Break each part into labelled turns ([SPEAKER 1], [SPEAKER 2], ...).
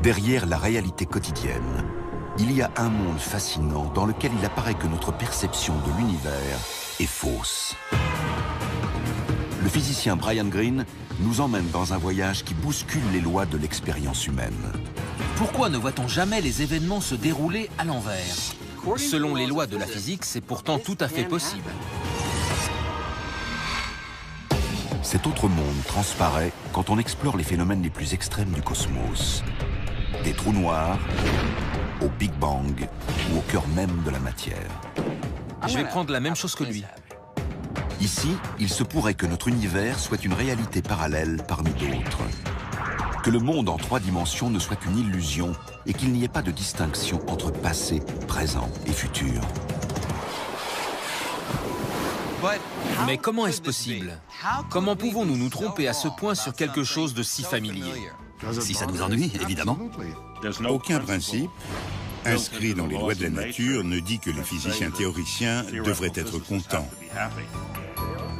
[SPEAKER 1] Derrière la réalité quotidienne, il y a un monde fascinant dans lequel il apparaît que notre perception de l'univers est fausse. Le physicien Brian Greene nous emmène dans un voyage qui bouscule les lois de l'expérience humaine.
[SPEAKER 2] Pourquoi ne voit-on jamais les événements se dérouler à l'envers? Selon les lois de la physique, c'est pourtant tout à fait possible.
[SPEAKER 1] Cet autre monde transparaît quand on explore les phénomènes les plus extrêmes du cosmos. Des trous noirs, au Big Bang ou au cœur même de la matière.
[SPEAKER 2] Je vais prendre la même chose que lui.
[SPEAKER 1] Ici, il se pourrait que notre univers soit une réalité parallèle parmi d'autres. Que le monde en 3 dimensions ne soit qu'une illusion et qu'il n'y ait pas de distinction entre passé, présent et futur.
[SPEAKER 2] Mais comment est-ce possible? Comment pouvons-nous nous tromper à ce point sur quelque chose de si familier?
[SPEAKER 3] Si ça nous ennuie, évidemment.
[SPEAKER 4] Aucun principe inscrit dans les lois de la nature ne dit que les physiciens théoriciens devraient être contents.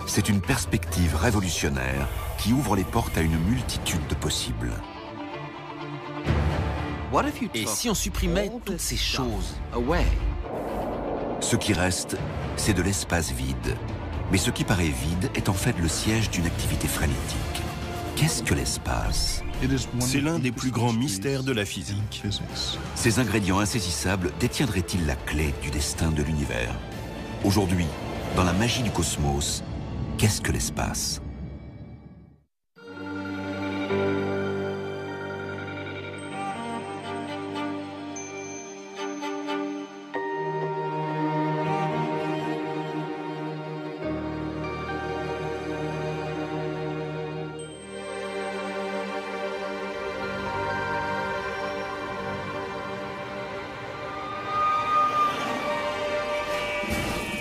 [SPEAKER 1] C'est une perspective révolutionnaire qui ouvre les portes à une multitude de possibles.
[SPEAKER 2] Et si on supprimait toutes ces choses?
[SPEAKER 1] Ce qui reste, c'est de l'espace vide. Mais ce qui paraît vide est en fait le siège d'une activité frénétique. Qu'est-ce que l'espace?
[SPEAKER 5] C'est l'un des plus grands mystères de la physique.
[SPEAKER 1] Ces ingrédients insaisissables détiendraient-ils la clé du destin de l'univers? Aujourd'hui, dans la magie du cosmos, qu'est-ce que l'espace?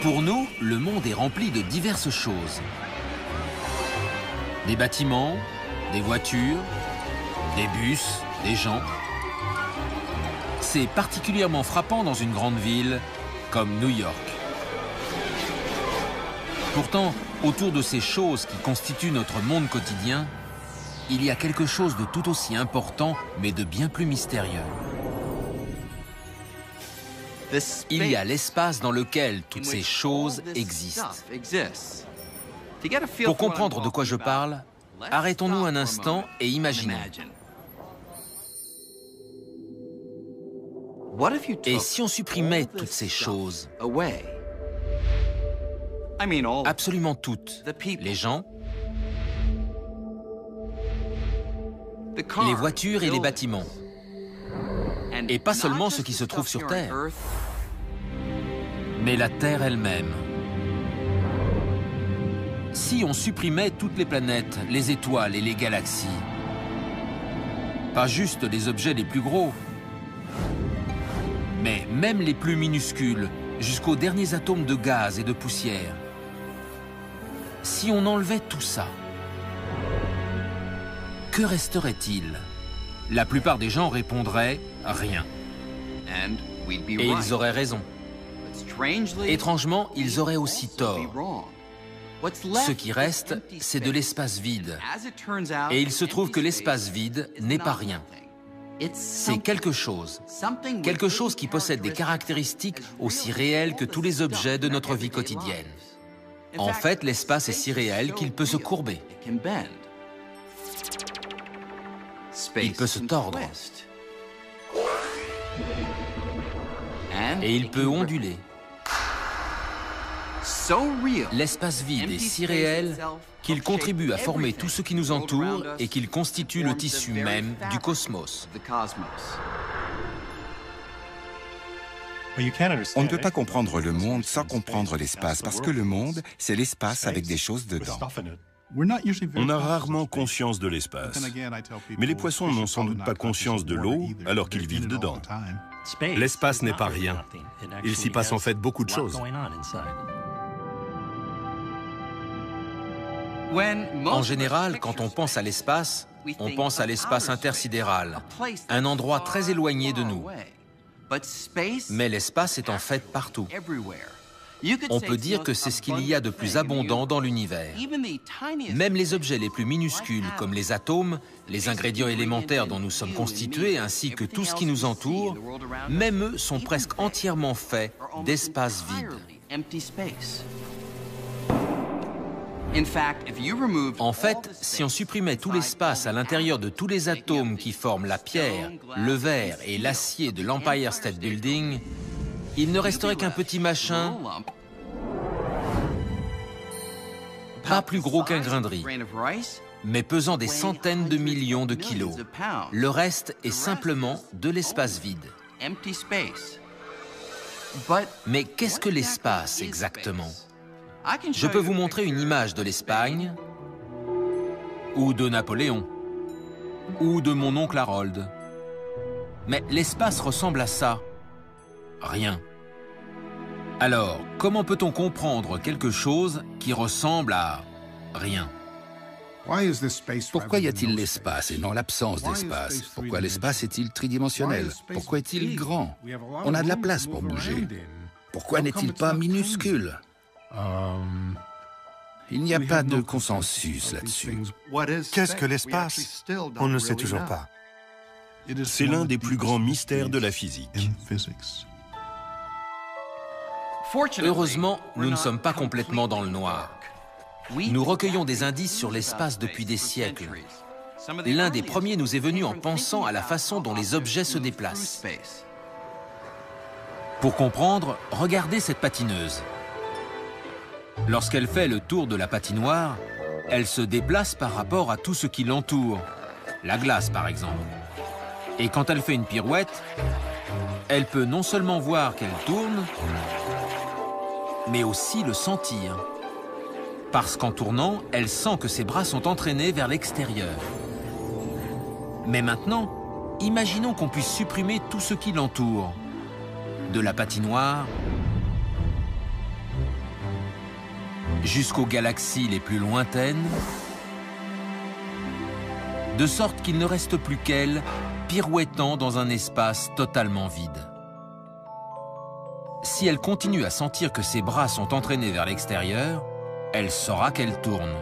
[SPEAKER 2] Pour nous, le monde est rempli de diverses choses. Des bâtiments, des voitures, des bus, des gens. C'est particulièrement frappant dans une grande ville comme New York. Pourtant, autour de ces choses qui constituent notre monde quotidien, il y a quelque chose de tout aussi important, mais de bien plus mystérieux. Il y a l'espace dans lequel toutes ces choses existent. Pour comprendre de quoi je parle, arrêtons-nous un instant et imaginons. Et si on supprimait toutes ces choses? Absolument toutes. Les gens, les voitures et les bâtiments. Et pas seulement ce qui se trouve sur Terre, mais la Terre elle-même. Si on supprimait toutes les planètes, les étoiles et les galaxies, pas juste les objets les plus gros, mais même les plus minuscules, jusqu'aux derniers atomes de gaz et de poussière, si on enlevait tout ça, que resterait-il? La plupart des gens répondraient « rien ». Et ils auraient raison. Étrangement, ils auraient aussi tort. Ce qui reste, c'est de l'espace vide. Et il se trouve que l'espace vide n'est pas rien. C'est quelque chose qui possède des caractéristiques aussi réelles que tous les objets de notre vie quotidienne. En fait, l'espace est si réel qu'il peut se courber. Il peut se tordre. Et il peut onduler. L'espace vide est si réel qu'il contribue à former tout ce qui nous entoure et qu'il constitue le tissu même du cosmos.
[SPEAKER 4] On ne peut pas comprendre le monde sans comprendre l'espace, parce que le monde, c'est l'espace avec des choses dedans.
[SPEAKER 5] On a rarement conscience de l'espace. Mais les poissons n'ont sans doute pas conscience de l'eau alors qu'ils vivent dedans.
[SPEAKER 6] L'espace n'est pas rien. Il s'y passe en fait beaucoup de choses.
[SPEAKER 2] En général, quand on pense à l'espace intersidéral, un endroit très éloigné de nous. Mais l'espace est en fait partout. On peut dire que c'est ce qu'il y a de plus abondant dans l'univers. Même les objets les plus minuscules, comme les atomes, les ingrédients élémentaires dont nous sommes constitués, ainsi que tout ce qui nous entoure, même eux sont presque entièrement faits d'espace vide. En fait, si on supprimait tout l'espace à l'intérieur de tous les atomes qui forment la pierre, le verre et l'acier de l'Empire State Building, il ne resterait qu'un petit machin, pas plus gros qu'un grain de riz, mais pesant des centaines de millions de kilos. Le reste est simplement de l'espace vide. Mais qu'est-ce que l'espace exactement? Je peux vous montrer une image de l'Espagne, ou de Napoléon, ou de mon oncle Harold. Mais l'espace ressemble à ça. Rien. Alors, comment peut-on comprendre quelque chose qui ressemble à rien?
[SPEAKER 3] Pourquoi y a-t-il l'espace et non l'absence d'espace? Pourquoi l'espace est-il tridimensionnel? Pourquoi est-il grand? On a de la place pour bouger. Pourquoi n'est-il pas minuscule? Il n'y a pas de consensus là-dessus.
[SPEAKER 7] Qu'est-ce que l'espace? On ne sait toujours pas.
[SPEAKER 5] C'est l'un des plus grands mystères de la physique.
[SPEAKER 2] Heureusement, nous ne sommes pas complètement dans le noir. Nous recueillons des indices sur l'espace depuis des siècles. L'un des premiers nous est venu en pensant à la façon dont les objets se déplacent. Pour comprendre, regardez cette patineuse. Lorsqu'elle fait le tour de la patinoire, elle se déplace par rapport à tout ce qui l'entoure, la glace par exemple. Et quand elle fait une pirouette, elle peut non seulement voir qu'elle tourne, mais aussi le sentir. Parce qu'en tournant, elle sent que ses bras sont entraînés vers l'extérieur. Mais maintenant, imaginons qu'on puisse supprimer tout ce qui l'entoure. De la patinoire jusqu'aux galaxies les plus lointaines, de sorte qu'il ne reste plus qu'elle, pirouettant dans un espace totalement vide. Si elle continue à sentir que ses bras sont entraînés vers l'extérieur, elle saura qu'elle tourne.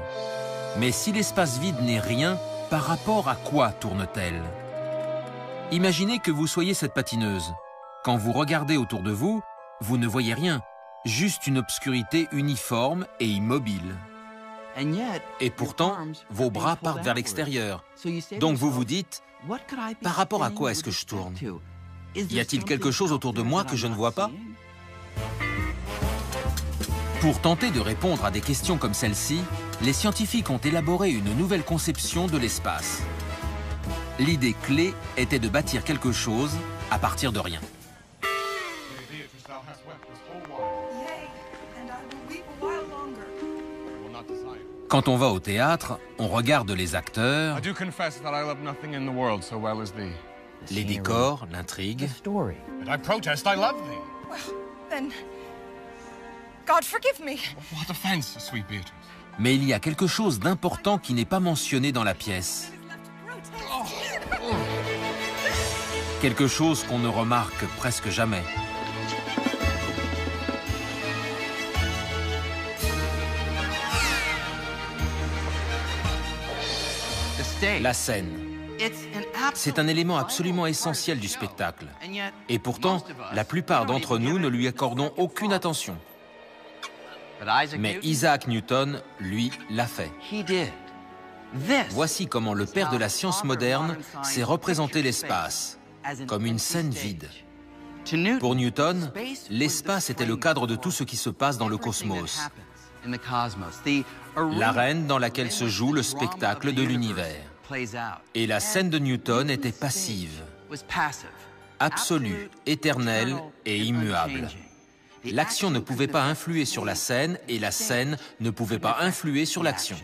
[SPEAKER 2] Mais si l'espace vide n'est rien, par rapport à quoi tourne-t-elle? Imaginez que vous soyez cette patineuse. Quand vous regardez autour de vous, vous ne voyez rien, juste une obscurité uniforme et immobile. Et pourtant, vos bras partent vers l'extérieur. Donc vous vous dites, par rapport à quoi est-ce que je tourne? Y a-t-il quelque chose autour de moi que je ne vois pas? Pour tenter de répondre à des questions comme celle-ci, les scientifiques ont élaboré une nouvelle conception de l'espace. L'idée clé était de bâtir quelque chose à partir de rien. Quand on va au théâtre, on regarde les acteurs, les décors, l'intrigue. Mais il y a quelque chose d'important qui n'est pas mentionné dans la pièce. Quelque chose qu'on ne remarque presque jamais. La scène. C'est un élément absolument essentiel du spectacle. Et pourtant, la plupart d'entre nous ne lui accordons aucune attention. Mais Isaac Newton, lui, l'a fait. Voici comment le père de la science moderne s'est représenté l'espace, comme une scène vide. Pour Newton, l'espace était le cadre de tout ce qui se passe dans le cosmos, l'arène dans laquelle se joue le spectacle de l'univers. Et la scène de Newton était passive, absolue, éternelle et immuable. L'action ne pouvait pas influer sur la scène et la scène ne pouvait pas influer sur l'action.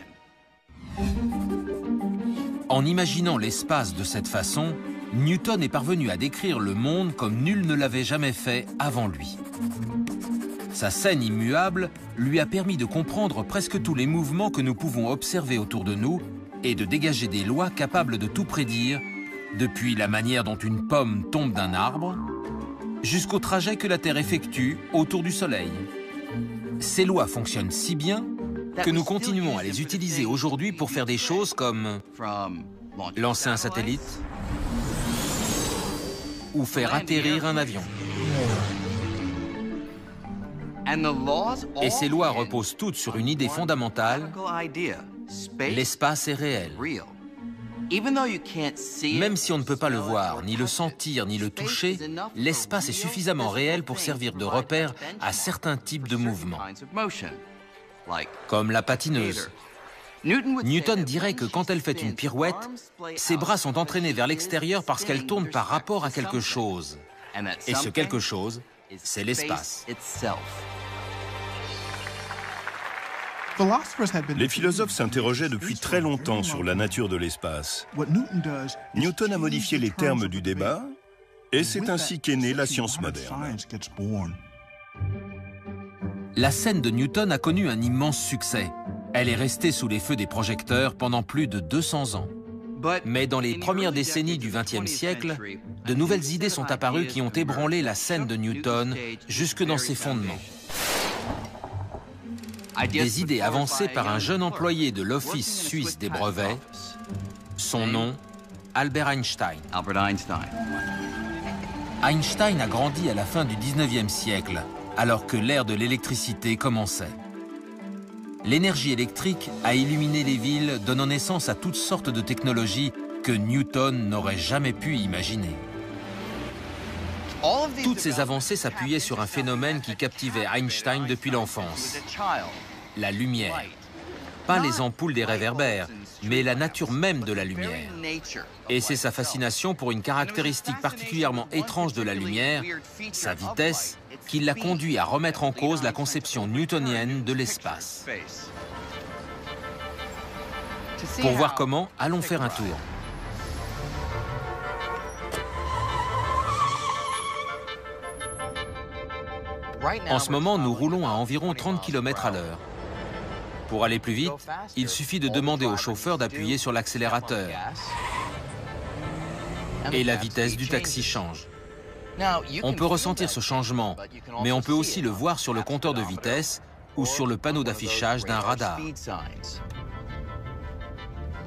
[SPEAKER 2] En imaginant l'espace de cette façon, Newton est parvenu à décrire le monde comme nul ne l'avait jamais fait avant lui. Sa scène immuable lui a permis de comprendre presque tous les mouvements que nous pouvons observer autour de nous et de dégager des lois capables de tout prédire, depuis la manière dont une pomme tombe d'un arbre, jusqu'au trajet que la Terre effectue autour du Soleil. Ces lois fonctionnent si bien que nous continuons à les utiliser aujourd'hui pour faire des choses comme lancer un satellite ou faire atterrir un avion. Et ces lois reposent toutes sur une idée fondamentale: l'espace est réel. Même si on ne peut pas le voir, ni le sentir, ni le toucher, l'espace est suffisamment réel pour servir de repère à certains types de mouvements, comme la patineuse. Newton dirait que quand elle fait une pirouette, ses bras sont entraînés vers l'extérieur parce qu'elle tourne par rapport à quelque chose. Et ce quelque chose, c'est l'espace.
[SPEAKER 5] Les philosophes s'interrogeaient depuis très longtemps sur la nature de l'espace. Newton a modifié les termes du débat, et c'est ainsi qu'est née la science moderne.
[SPEAKER 2] La scène de Newton a connu un immense succès. Elle est restée sous les feux des projecteurs pendant plus de 200 ans. Mais dans les premières décennies du XXe siècle, de nouvelles idées sont apparues qui ont ébranlé la scène de Newton jusque dans ses fondements. Des idées avancées par un jeune employé de l'Office suisse des brevets. Son nom, Albert Einstein. Einstein a grandi à la fin du 19e siècle, alors que l'ère de l'électricité commençait. L'énergie électrique a illuminé les villes, donnant naissance à toutes sortes de technologies que Newton n'aurait jamais pu imaginer. Toutes ces avancées s'appuyaient sur un phénomène qui captivait Einstein depuis l'enfance: la lumière. Pas les ampoules des réverbères, mais la nature même de la lumière. Et c'est sa fascination pour une caractéristique particulièrement étrange de la lumière, sa vitesse, qui l'a conduit à remettre en cause la conception newtonienne de l'espace. Pour voir comment, allons faire un tour. En ce moment, nous roulons à environ 30 km à l'heure. Pour aller plus vite, il suffit de demander au chauffeur d'appuyer sur l'accélérateur. Et la vitesse du taxi change. On peut ressentir ce changement, mais on peut aussi le voir sur le compteur de vitesse ou sur le panneau d'affichage d'un radar.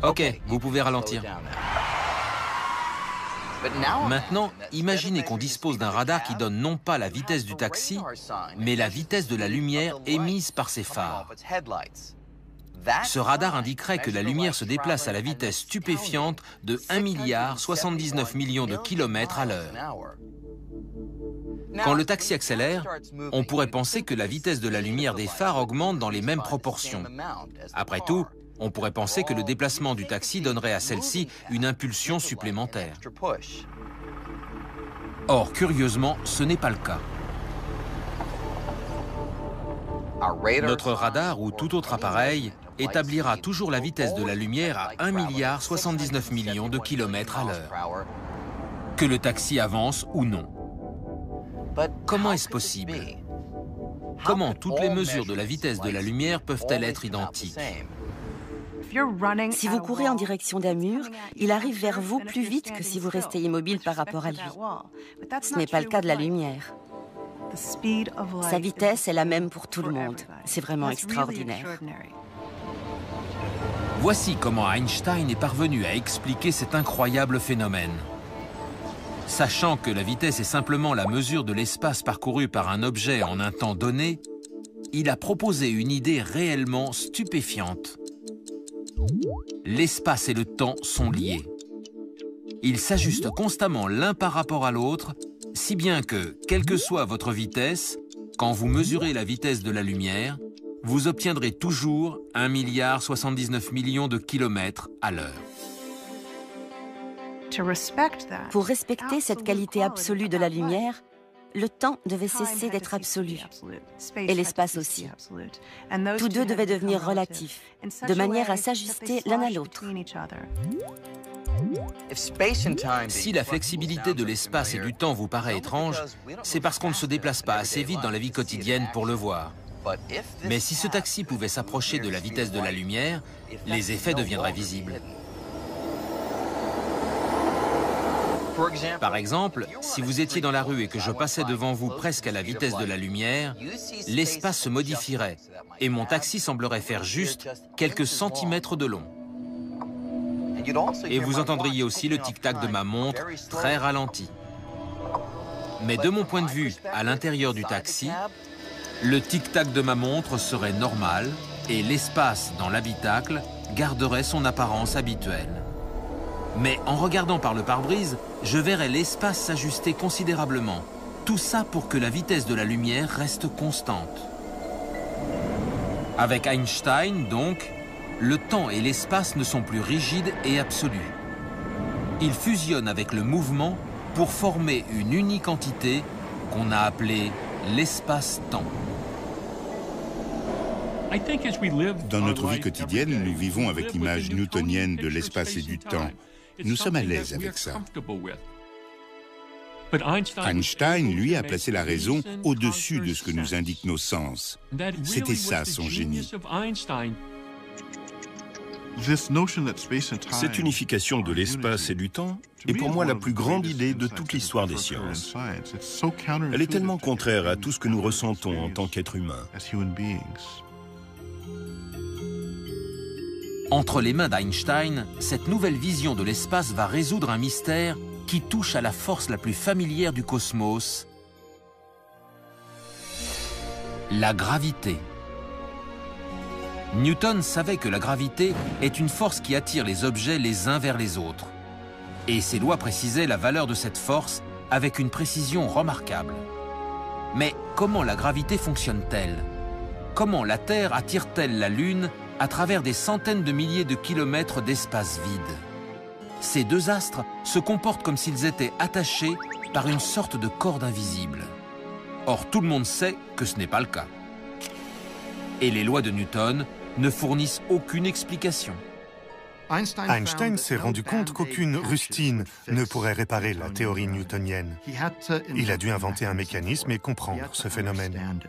[SPEAKER 2] Ok, vous pouvez ralentir. Maintenant, imaginez qu'on dispose d'un radar qui donne non pas la vitesse du taxi, mais la vitesse de la lumière émise par ses phares. Ce radar indiquerait que la lumière se déplace à la vitesse stupéfiante de 1,79 milliard de kilomètres à l'heure. Quand le taxi accélère, on pourrait penser que la vitesse de la lumière des phares augmente dans les mêmes proportions. Après tout, on pourrait penser que le déplacement du taxi donnerait à celle-ci une impulsion supplémentaire. Or, curieusement, ce n'est pas le cas. Notre radar ou tout autre appareil établira toujours la vitesse de la lumière à 1,79 milliard de kilomètres à l'heure, que le taxi avance ou non. Comment est-ce possible? Comment toutes les mesures de la vitesse de la lumière peuvent-elles être identiques?
[SPEAKER 8] Si vous courez en direction d'un mur, il arrive vers vous plus vite que si vous restez immobile par rapport à lui. Ce n'est pas le cas de la lumière. Sa vitesse est la même pour tout le monde. C'est vraiment extraordinaire.
[SPEAKER 2] Voici comment Einstein est parvenu à expliquer cet incroyable phénomène. Sachant que la vitesse est simplement la mesure de l'espace parcouru par un objet en un temps donné, il a proposé une idée réellement stupéfiante. L'espace et le temps sont liés. Ils s'ajustent constamment l'un par rapport à l'autre, si bien que, quelle que soit votre vitesse, quand vous mesurez la vitesse de la lumière, vous obtiendrez toujours 1,79 milliard de kilomètres à l'heure.
[SPEAKER 8] Pour respecter cette qualité absolue de la lumière, le temps devait cesser d'être absolu, et l'espace aussi. Tous deux devaient devenir relatifs, de manière à s'ajuster l'un à l'autre.
[SPEAKER 2] Si la flexibilité de l'espace et du temps vous paraît étrange, c'est parce qu'on ne se déplace pas assez vite dans la vie quotidienne pour le voir. Mais si ce taxi pouvait s'approcher de la vitesse de la lumière, les effets deviendraient visibles. Par exemple, si vous étiez dans la rue et que je passais devant vous presque à la vitesse de la lumière, l'espace se modifierait et mon taxi semblerait faire juste quelques centimètres de long. Et vous entendriez aussi le tic-tac de ma montre très ralenti. Mais de mon point de vue, à l'intérieur du taxi, le tic-tac de ma montre serait normal et l'espace dans l'habitacle garderait son apparence habituelle. Mais en regardant par le pare-brise, je verrais l'espace s'ajuster considérablement. Tout ça pour que la vitesse de la lumière reste constante. Avec Einstein, donc, le temps et l'espace ne sont plus rigides et absolus. Ils fusionnent avec le mouvement pour former une unique entité qu'on a appelée l'espace-temps.
[SPEAKER 4] Dans notre vie quotidienne, nous vivons avec l'image newtonienne de l'espace et du temps. Nous sommes à l'aise avec ça. Einstein, lui, a placé la raison au-dessus de ce que nous indiquent nos sens. C'était ça son génie.
[SPEAKER 5] Cette unification de l'espace et du temps est pour moi la plus grande idée de toute l'histoire des sciences. Elle est tellement contraire à tout ce que nous ressentons en tant qu'êtres humains.
[SPEAKER 2] Entre les mains d'Einstein, cette nouvelle vision de l'espace va résoudre un mystère qui touche à la force la plus familière du cosmos, la gravité. Newton savait que la gravité est une force qui attire les objets les uns vers les autres. Et ses lois précisaient la valeur de cette force avec une précision remarquable. Mais comment la gravité fonctionne-t-elle? Comment la Terre attire-t-elle la Lune à travers des centaines de milliers de kilomètres d'espace vide? Ces deux astres se comportent comme s'ils étaient attachés par une sorte de corde invisible. Or, tout le monde sait que ce n'est pas le cas. Et les lois de Newton ne fournissent aucune explication.
[SPEAKER 7] Einstein s'est rendu compte qu'aucune rustine ne pourrait réparer la théorie newtonienne. Il a dû inventer un mécanisme et comprendre ce phénomène.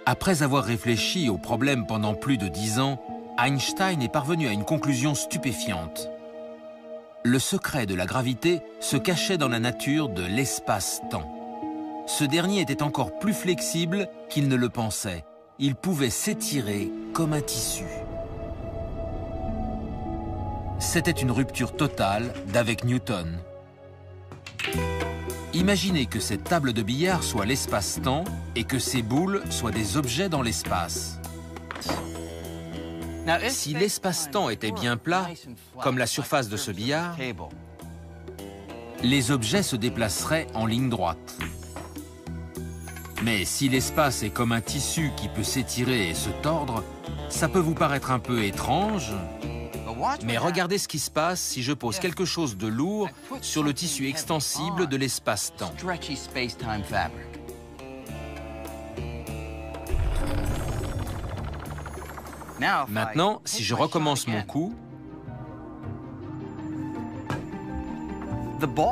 [SPEAKER 2] Après avoir réfléchi au problème pendant plus de 10 ans, Einstein est parvenu à une conclusion stupéfiante. Le secret de la gravité se cachait dans la nature de l'espace-temps. Ce dernier était encore plus flexible qu'il ne le pensait. Il pouvait s'étirer comme un tissu. C'était une rupture totale d'avec Newton. Imaginez que cette table de billard soit l'espace-temps et que ces boules soient des objets dans l'espace. Si l'espace-temps était bien plat, comme la surface de ce billard, les objets se déplaceraient en ligne droite. Mais si l'espace est comme un tissu qui peut s'étirer et se tordre, ça peut vous paraître un peu étrange, mais regardez ce qui se passe si je pose quelque chose de lourd sur le tissu extensible de l'espace-temps. Maintenant, si je recommence mon coup,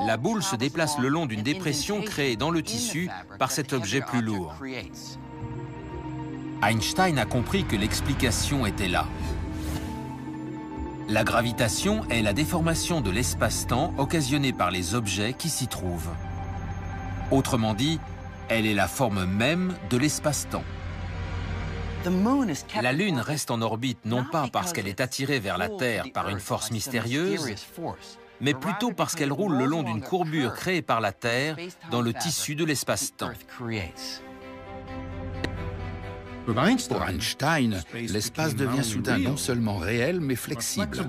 [SPEAKER 2] la boule se déplace le long d'une dépression créée dans le tissu par cet objet plus lourd. Einstein a compris que l'explication était là. La gravitation est la déformation de l'espace-temps occasionnée par les objets qui s'y trouvent. Autrement dit, elle est la forme même de l'espace-temps. La Lune reste en orbite non pas parce qu'elle est attirée vers la Terre par une force mystérieuse, mais plutôt parce qu'elle roule le long d'une courbure créée par la Terre dans le tissu de l'espace-temps.
[SPEAKER 3] Pour Einstein, l'espace devient soudain non seulement réel, mais flexible.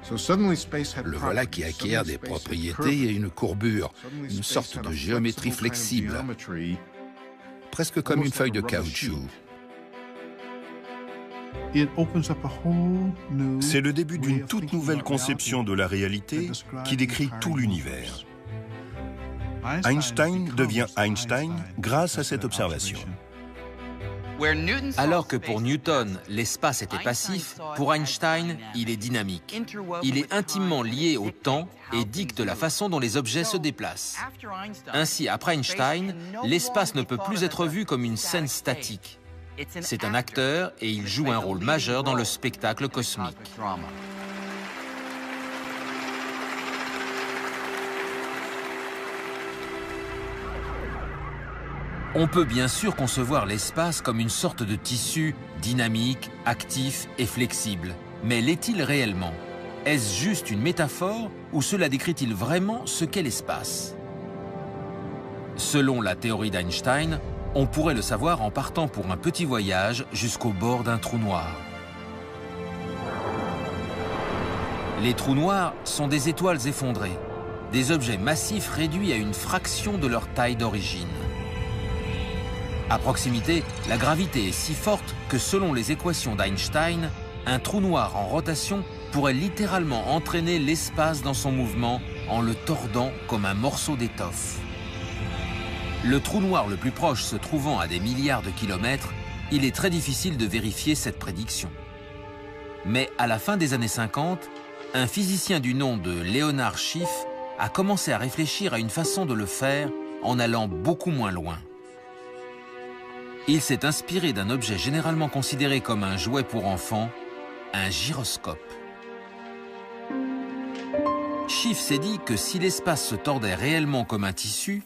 [SPEAKER 3] Le voilà qui acquiert des propriétés et une courbure, une sorte de géométrie flexible, presque comme une feuille de caoutchouc.
[SPEAKER 5] C'est le début d'une toute nouvelle conception de la réalité qui décrit tout l'univers. Einstein devient Einstein grâce à cette observation.
[SPEAKER 2] Alors que pour Newton, l'espace était passif, pour Einstein, il est dynamique. Il est intimement lié au temps et dicte la façon dont les objets se déplacent. Ainsi, après Einstein, l'espace ne peut plus être vu comme une scène statique. C'est un acteur et il joue un rôle majeur dans le spectacle cosmique. On peut bien sûr concevoir l'espace comme une sorte de tissu dynamique, actif et flexible. Mais l'est-il réellement? Est-ce juste une métaphore ou cela décrit-il vraiment ce qu'est l'espace? Selon la théorie d'Einstein, on pourrait le savoir en partant pour un petit voyage jusqu'au bord d'un trou noir. Les trous noirs sont des étoiles effondrées, des objets massifs réduits à une fraction de leur taille d'origine. À proximité, la gravité est si forte que selon les équations d'Einstein, un trou noir en rotation pourrait littéralement entraîner l'espace dans son mouvement en le tordant comme un morceau d'étoffe. Le trou noir le plus proche se trouvant à des milliards de kilomètres, il est très difficile de vérifier cette prédiction. Mais à la fin des années 50, un physicien du nom de Leonard Schiff a commencé à réfléchir à une façon de le faire en allant beaucoup moins loin. Il s'est inspiré d'un objet généralement considéré comme un jouet pour enfants, un gyroscope. Schiff s'est dit que si l'espace se tordait réellement comme un tissu,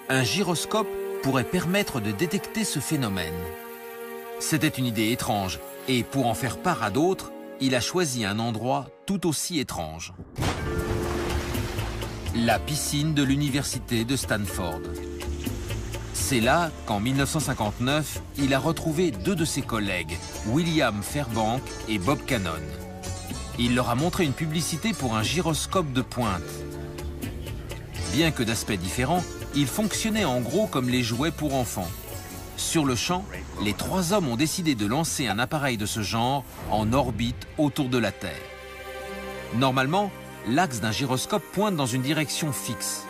[SPEAKER 2] un gyroscope pourrait permettre de détecter ce phénomène. C'était une idée étrange, et pour en faire part à d'autres, il a choisi un endroit tout aussi étrange. La piscine de l'université de Stanford. C'est là qu'en 1959, il a retrouvé deux de ses collègues, William Fairbank et Bob Cannon. Il leur a montré une publicité pour un gyroscope de pointe. Bien que d'aspect différent, il fonctionnait en gros comme les jouets pour enfants. Sur le champ, les trois hommes ont décidé de lancer un appareil de ce genre en orbite autour de la Terre. Normalement, l'axe d'un gyroscope pointe dans une direction fixe.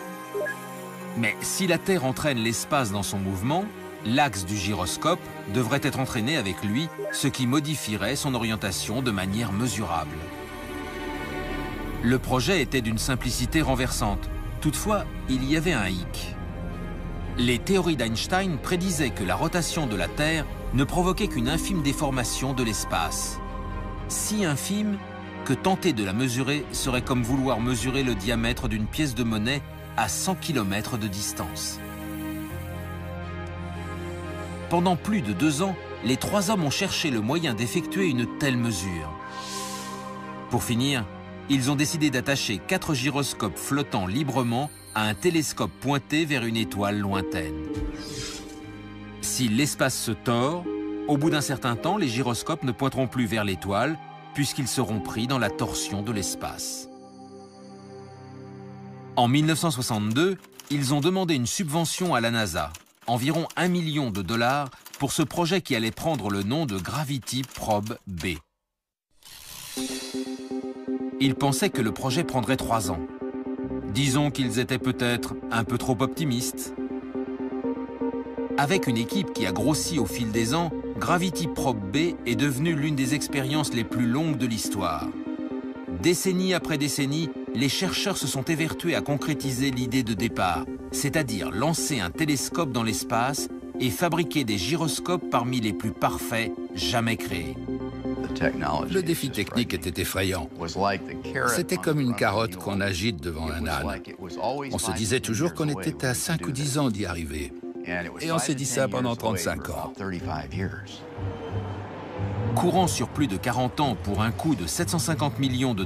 [SPEAKER 2] Mais si la Terre entraîne l'espace dans son mouvement, l'axe du gyroscope devrait être entraîné avec lui, ce qui modifierait son orientation de manière mesurable. Le projet était d'une simplicité renversante. Toutefois, il y avait un hic. Les théories d'Einstein prédisaient que la rotation de la Terre ne provoquait qu'une infime déformation de l'espace. Si infime que tenter de la mesurer serait comme vouloir mesurer le diamètre d'une pièce de monnaie à 100 km de distance. Pendant plus de 2 ans, les trois hommes ont cherché le moyen d'effectuer une telle mesure. Pour finir, ils ont décidé d'attacher 4 gyroscopes flottant librement à un télescope pointé vers une étoile lointaine. Si l'espace se tord, au bout d'un certain temps, les gyroscopes ne pointeront plus vers l'étoile puisqu'ils seront pris dans la torsion de l'espace. En 1962, ils ont demandé une subvention à la NASA, environ $1 million, pour ce projet qui allait prendre le nom de Gravity Probe B. Ils pensaient que le projet prendrait 3 ans. Disons qu'ils étaient peut-être un peu trop optimistes. Avec une équipe qui a grossi au fil des ans, Gravity Probe B est devenue l'une des expériences les plus longues de l'histoire. Décennie après décennie, les chercheurs se sont évertués à concrétiser l'idée de départ, c'est-à-dire lancer un télescope dans l'espace et fabriquer des gyroscopes parmi les plus parfaits jamais créés.
[SPEAKER 3] Le défi technique était effrayant. C'était comme une carotte qu'on agite devant un âne. On se disait toujours qu'on était à 5 ou 10 ans d'y arriver. Et on s'est dit ça pendant 35 ans.
[SPEAKER 2] Courant sur plus de 40 ans pour un coût de $750 millions,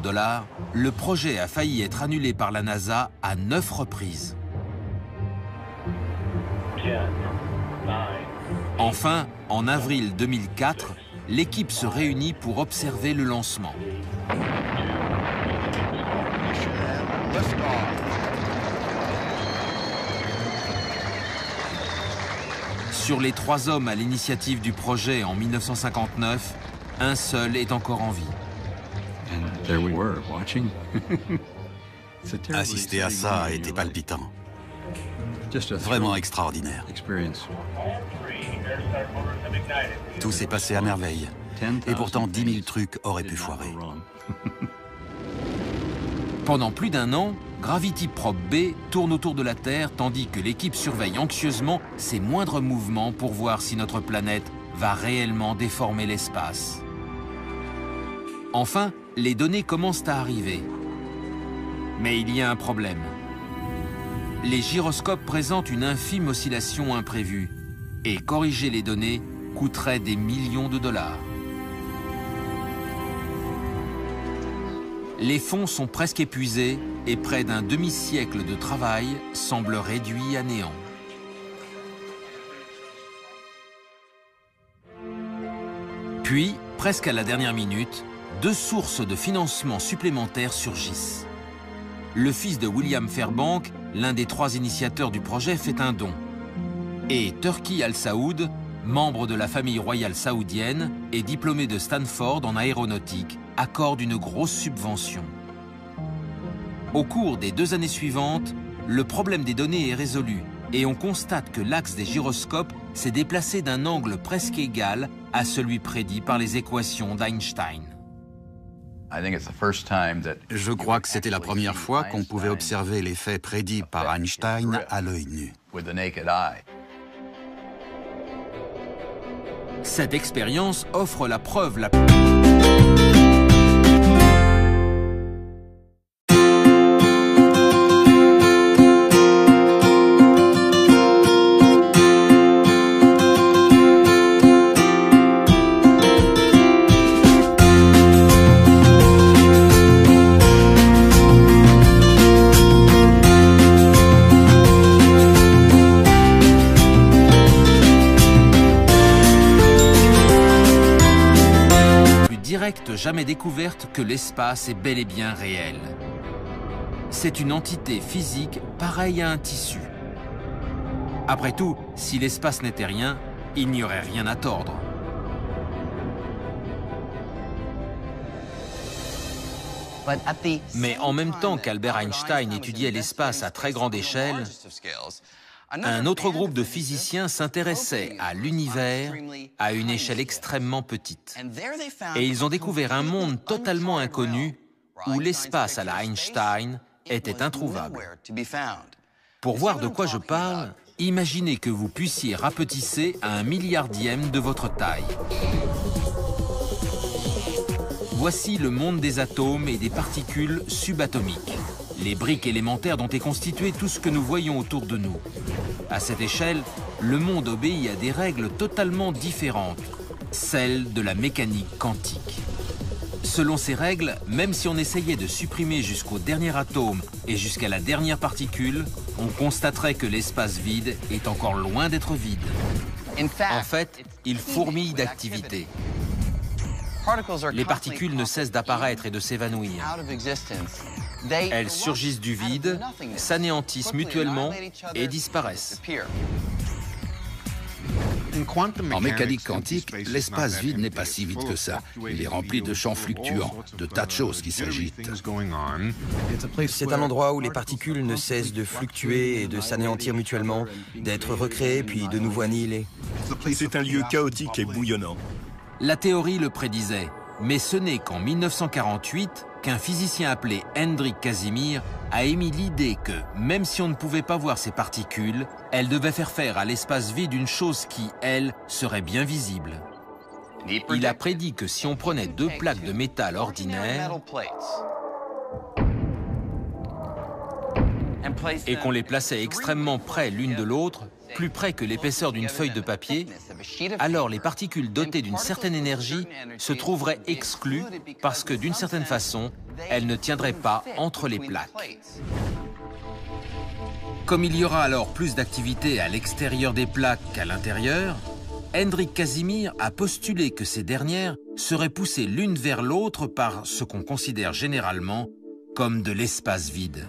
[SPEAKER 2] le projet a failli être annulé par la NASA à 9 reprises. Enfin, en avril 2004, l'équipe se réunit pour observer le lancement. Sur les 3 hommes à l'initiative du projet en 1959, un seul est encore en vie.
[SPEAKER 1] Assister à ça a été palpitant. Vraiment extraordinaire. Tout s'est passé à merveille. Et pourtant, 10 000 trucs auraient pu foirer.
[SPEAKER 2] Pendant plus d'1 an, Gravity Probe B tourne autour de la Terre tandis que l'équipe surveille anxieusement ses moindres mouvements pour voir si notre planète va réellement déformer l'espace. Enfin, les données commencent à arriver. Mais il y a un problème. Les gyroscopes présentent une infime oscillation imprévue, Et corriger les données coûterait des millions de dollars. Les fonds sont presque épuisés et près d'un demi-siècle de travail semble réduit à néant. Puis, presque à la dernière minute, deux sources de financement supplémentaires surgissent. Le fils de William Fairbank, l'un des trois initiateurs du projet, fait un don. Et Turki Al Saoud, membre de la famille royale saoudienne et diplômé de Stanford en aéronautique, accorde une grosse subvention. Au cours des 2 années suivantes, le problème des données est résolu et on constate que l'axe des gyroscopes s'est déplacé d'un angle presque égal à celui prédit par les équations d'Einstein.
[SPEAKER 9] Je crois que c'était la première fois qu'on pouvait observer l'effet prédit par Einstein à l'œil nu.
[SPEAKER 2] Cette expérience offre la preuve la jamais découverte que l'espace est bel et bien réel. C'est une entité physique pareille à un tissu. Après tout, si l'espace n'était rien, il n'y aurait rien à tordre. Mais en même temps qu'Albert Einstein étudiait l'espace à très grande échelle, un autre groupe de physiciens s'intéressait à l'univers à une échelle extrêmement petite. Et ils ont découvert un monde totalement inconnu où l'espace à la Einstein était introuvable. Pour voir de quoi je parle, imaginez que vous puissiez rapetisser à 1 milliardième de votre taille. Voici le monde des atomes et des particules subatomiques, les briques élémentaires dont est constitué tout ce que nous voyons autour de nous. À cette échelle, le monde obéit à des règles totalement différentes, celles de la mécanique quantique. Selon ces règles, même si on essayait de supprimer jusqu'au dernier atome et jusqu'à la dernière particule, on constaterait que l'espace vide est encore loin d'être vide. En fait, il fourmille d'activité. Les particules ne cessent d'apparaître et de s'évanouir. Elles surgissent du vide, s'anéantissent mutuellement et disparaissent.
[SPEAKER 3] En mécanique quantique, l'espace vide n'est pas si vide que ça. Il est rempli de champs fluctuants, de tas de choses qui s'agitent.
[SPEAKER 10] C'est un endroit où les particules ne cessent de fluctuer et de s'anéantir mutuellement, d'être recréées puis de nouveau annihilées.
[SPEAKER 5] C'est un lieu chaotique et bouillonnant.
[SPEAKER 2] La théorie le prédisait, mais ce n'est qu'en 1948 qu'un physicien appelé Hendrik Casimir a émis l'idée que, même si on ne pouvait pas voir ces particules, elles devaient faire à l'espace vide une chose qui, elle, serait bien visible. Il a prédit que si on prenait 2 plaques de métal ordinaires et qu'on les plaçait extrêmement près l'une de l'autre, plus près que l'épaisseur d'une feuille de papier, alors les particules dotées d'une certaine énergie se trouveraient exclues parce que, d'une certaine façon, elles ne tiendraient pas entre les plaques. Comme il y aura alors plus d'activité à l'extérieur des plaques qu'à l'intérieur, Hendrik Casimir a postulé que ces dernières seraient poussées l'une vers l'autre par ce qu'on considère généralement comme de l'espace vide.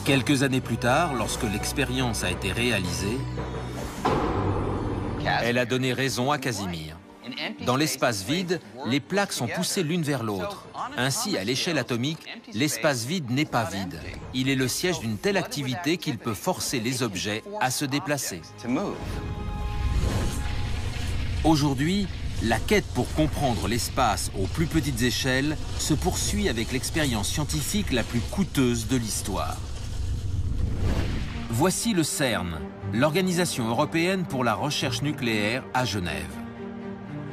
[SPEAKER 2] Quelques années plus tard, lorsque l'expérience a été réalisée, elle a donné raison à Casimir. Dans l'espace vide, les plaques sont poussées l'une vers l'autre. Ainsi, à l'échelle atomique, l'espace vide n'est pas vide. Il est le siège d'une telle activité qu'il peut forcer les objets à se déplacer. Aujourd'hui, la quête pour comprendre l'espace aux plus petites échelles se poursuit avec l'expérience scientifique la plus coûteuse de l'histoire. Voici le CERN, l'Organisation européenne pour la recherche nucléaire à Genève.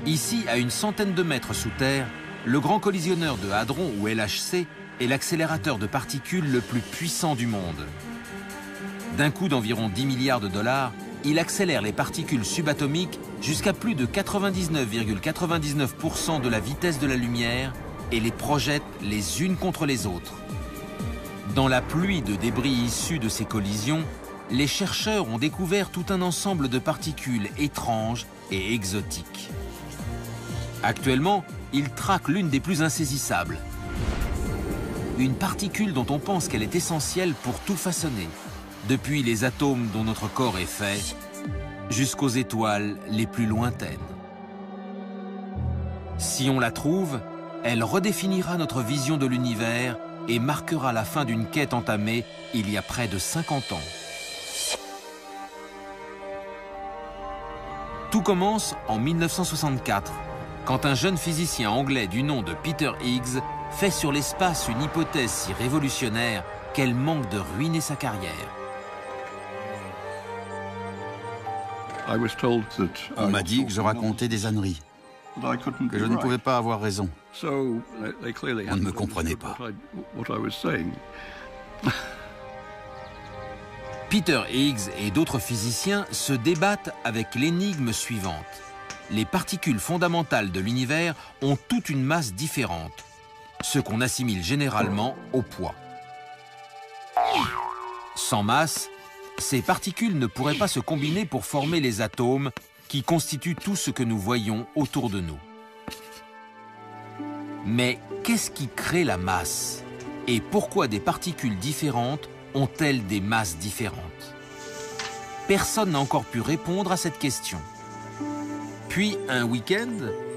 [SPEAKER 2] Ici, à une centaine de mètres sous terre, le grand collisionneur de hadrons ou LHC est l'accélérateur de particules le plus puissant du monde. D'un coût d'environ 10 milliards de dollars, il accélère les particules subatomiques jusqu'à plus de 99,99% de la vitesse de la lumière et les projette les unes contre les autres. Dans la pluie de débris issus de ces collisions, les chercheurs ont découvert tout un ensemble de particules étranges et exotiques. Actuellement, ils traquent l'une des plus insaisissables. Une particule dont on pense qu'elle est essentielle pour tout façonner, depuis les atomes dont notre corps est fait, jusqu'aux étoiles les plus lointaines. Si on la trouve, elle redéfinira notre vision de l'univers et marquera la fin d'une quête entamée il y a près de 50 ans. Tout commence en 1964, quand un jeune physicien anglais du nom de Peter Higgs fait sur l'espace une hypothèse si révolutionnaire qu'elle manque de ruiner sa carrière.
[SPEAKER 9] On m'a dit que je racontais des âneries, que je ne pouvais pas avoir raison. On ne me comprenait pas.
[SPEAKER 2] Peter Higgs et d'autres physiciens se débattent avec l'énigme suivante. Les particules fondamentales de l'univers ont toute une masse différente, ce qu'on assimile généralement au poids. Sans masse, ces particules ne pourraient pas se combiner pour former les atomes qui constituent tout ce que nous voyons autour de nous. Mais qu'est-ce qui crée la masse? Et pourquoi des particules différentes ont-elles des masses différentes? Personne n'a encore pu répondre à cette question. Puis, un week-end,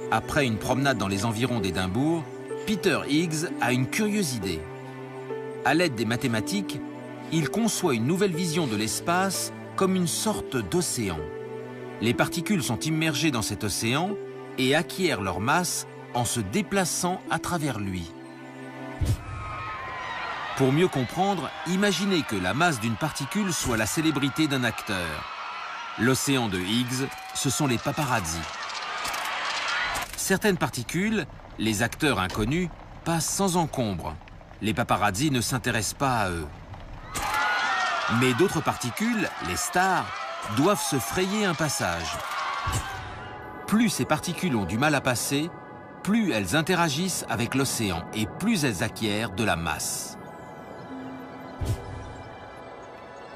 [SPEAKER 2] après une promenade dans les environs d'Édimbourg, Peter Higgs a une curieuse idée. À l'aide des mathématiques, il conçoit une nouvelle vision de l'espace comme une sorte d'océan. Les particules sont immergées dans cet océan et acquièrent leur masse en se déplaçant à travers lui. Pour mieux comprendre, imaginez que la masse d'une particule soit la célébrité d'un acteur. L'océan de Higgs, ce sont les paparazzis. Certaines particules, les acteurs inconnus, passent sans encombre. Les paparazzis ne s'intéressent pas à eux. Mais d'autres particules, les stars, doivent se frayer un passage. Plus ces particules ont du mal à passer, plus elles interagissent avec l'océan et plus elles acquièrent de la masse.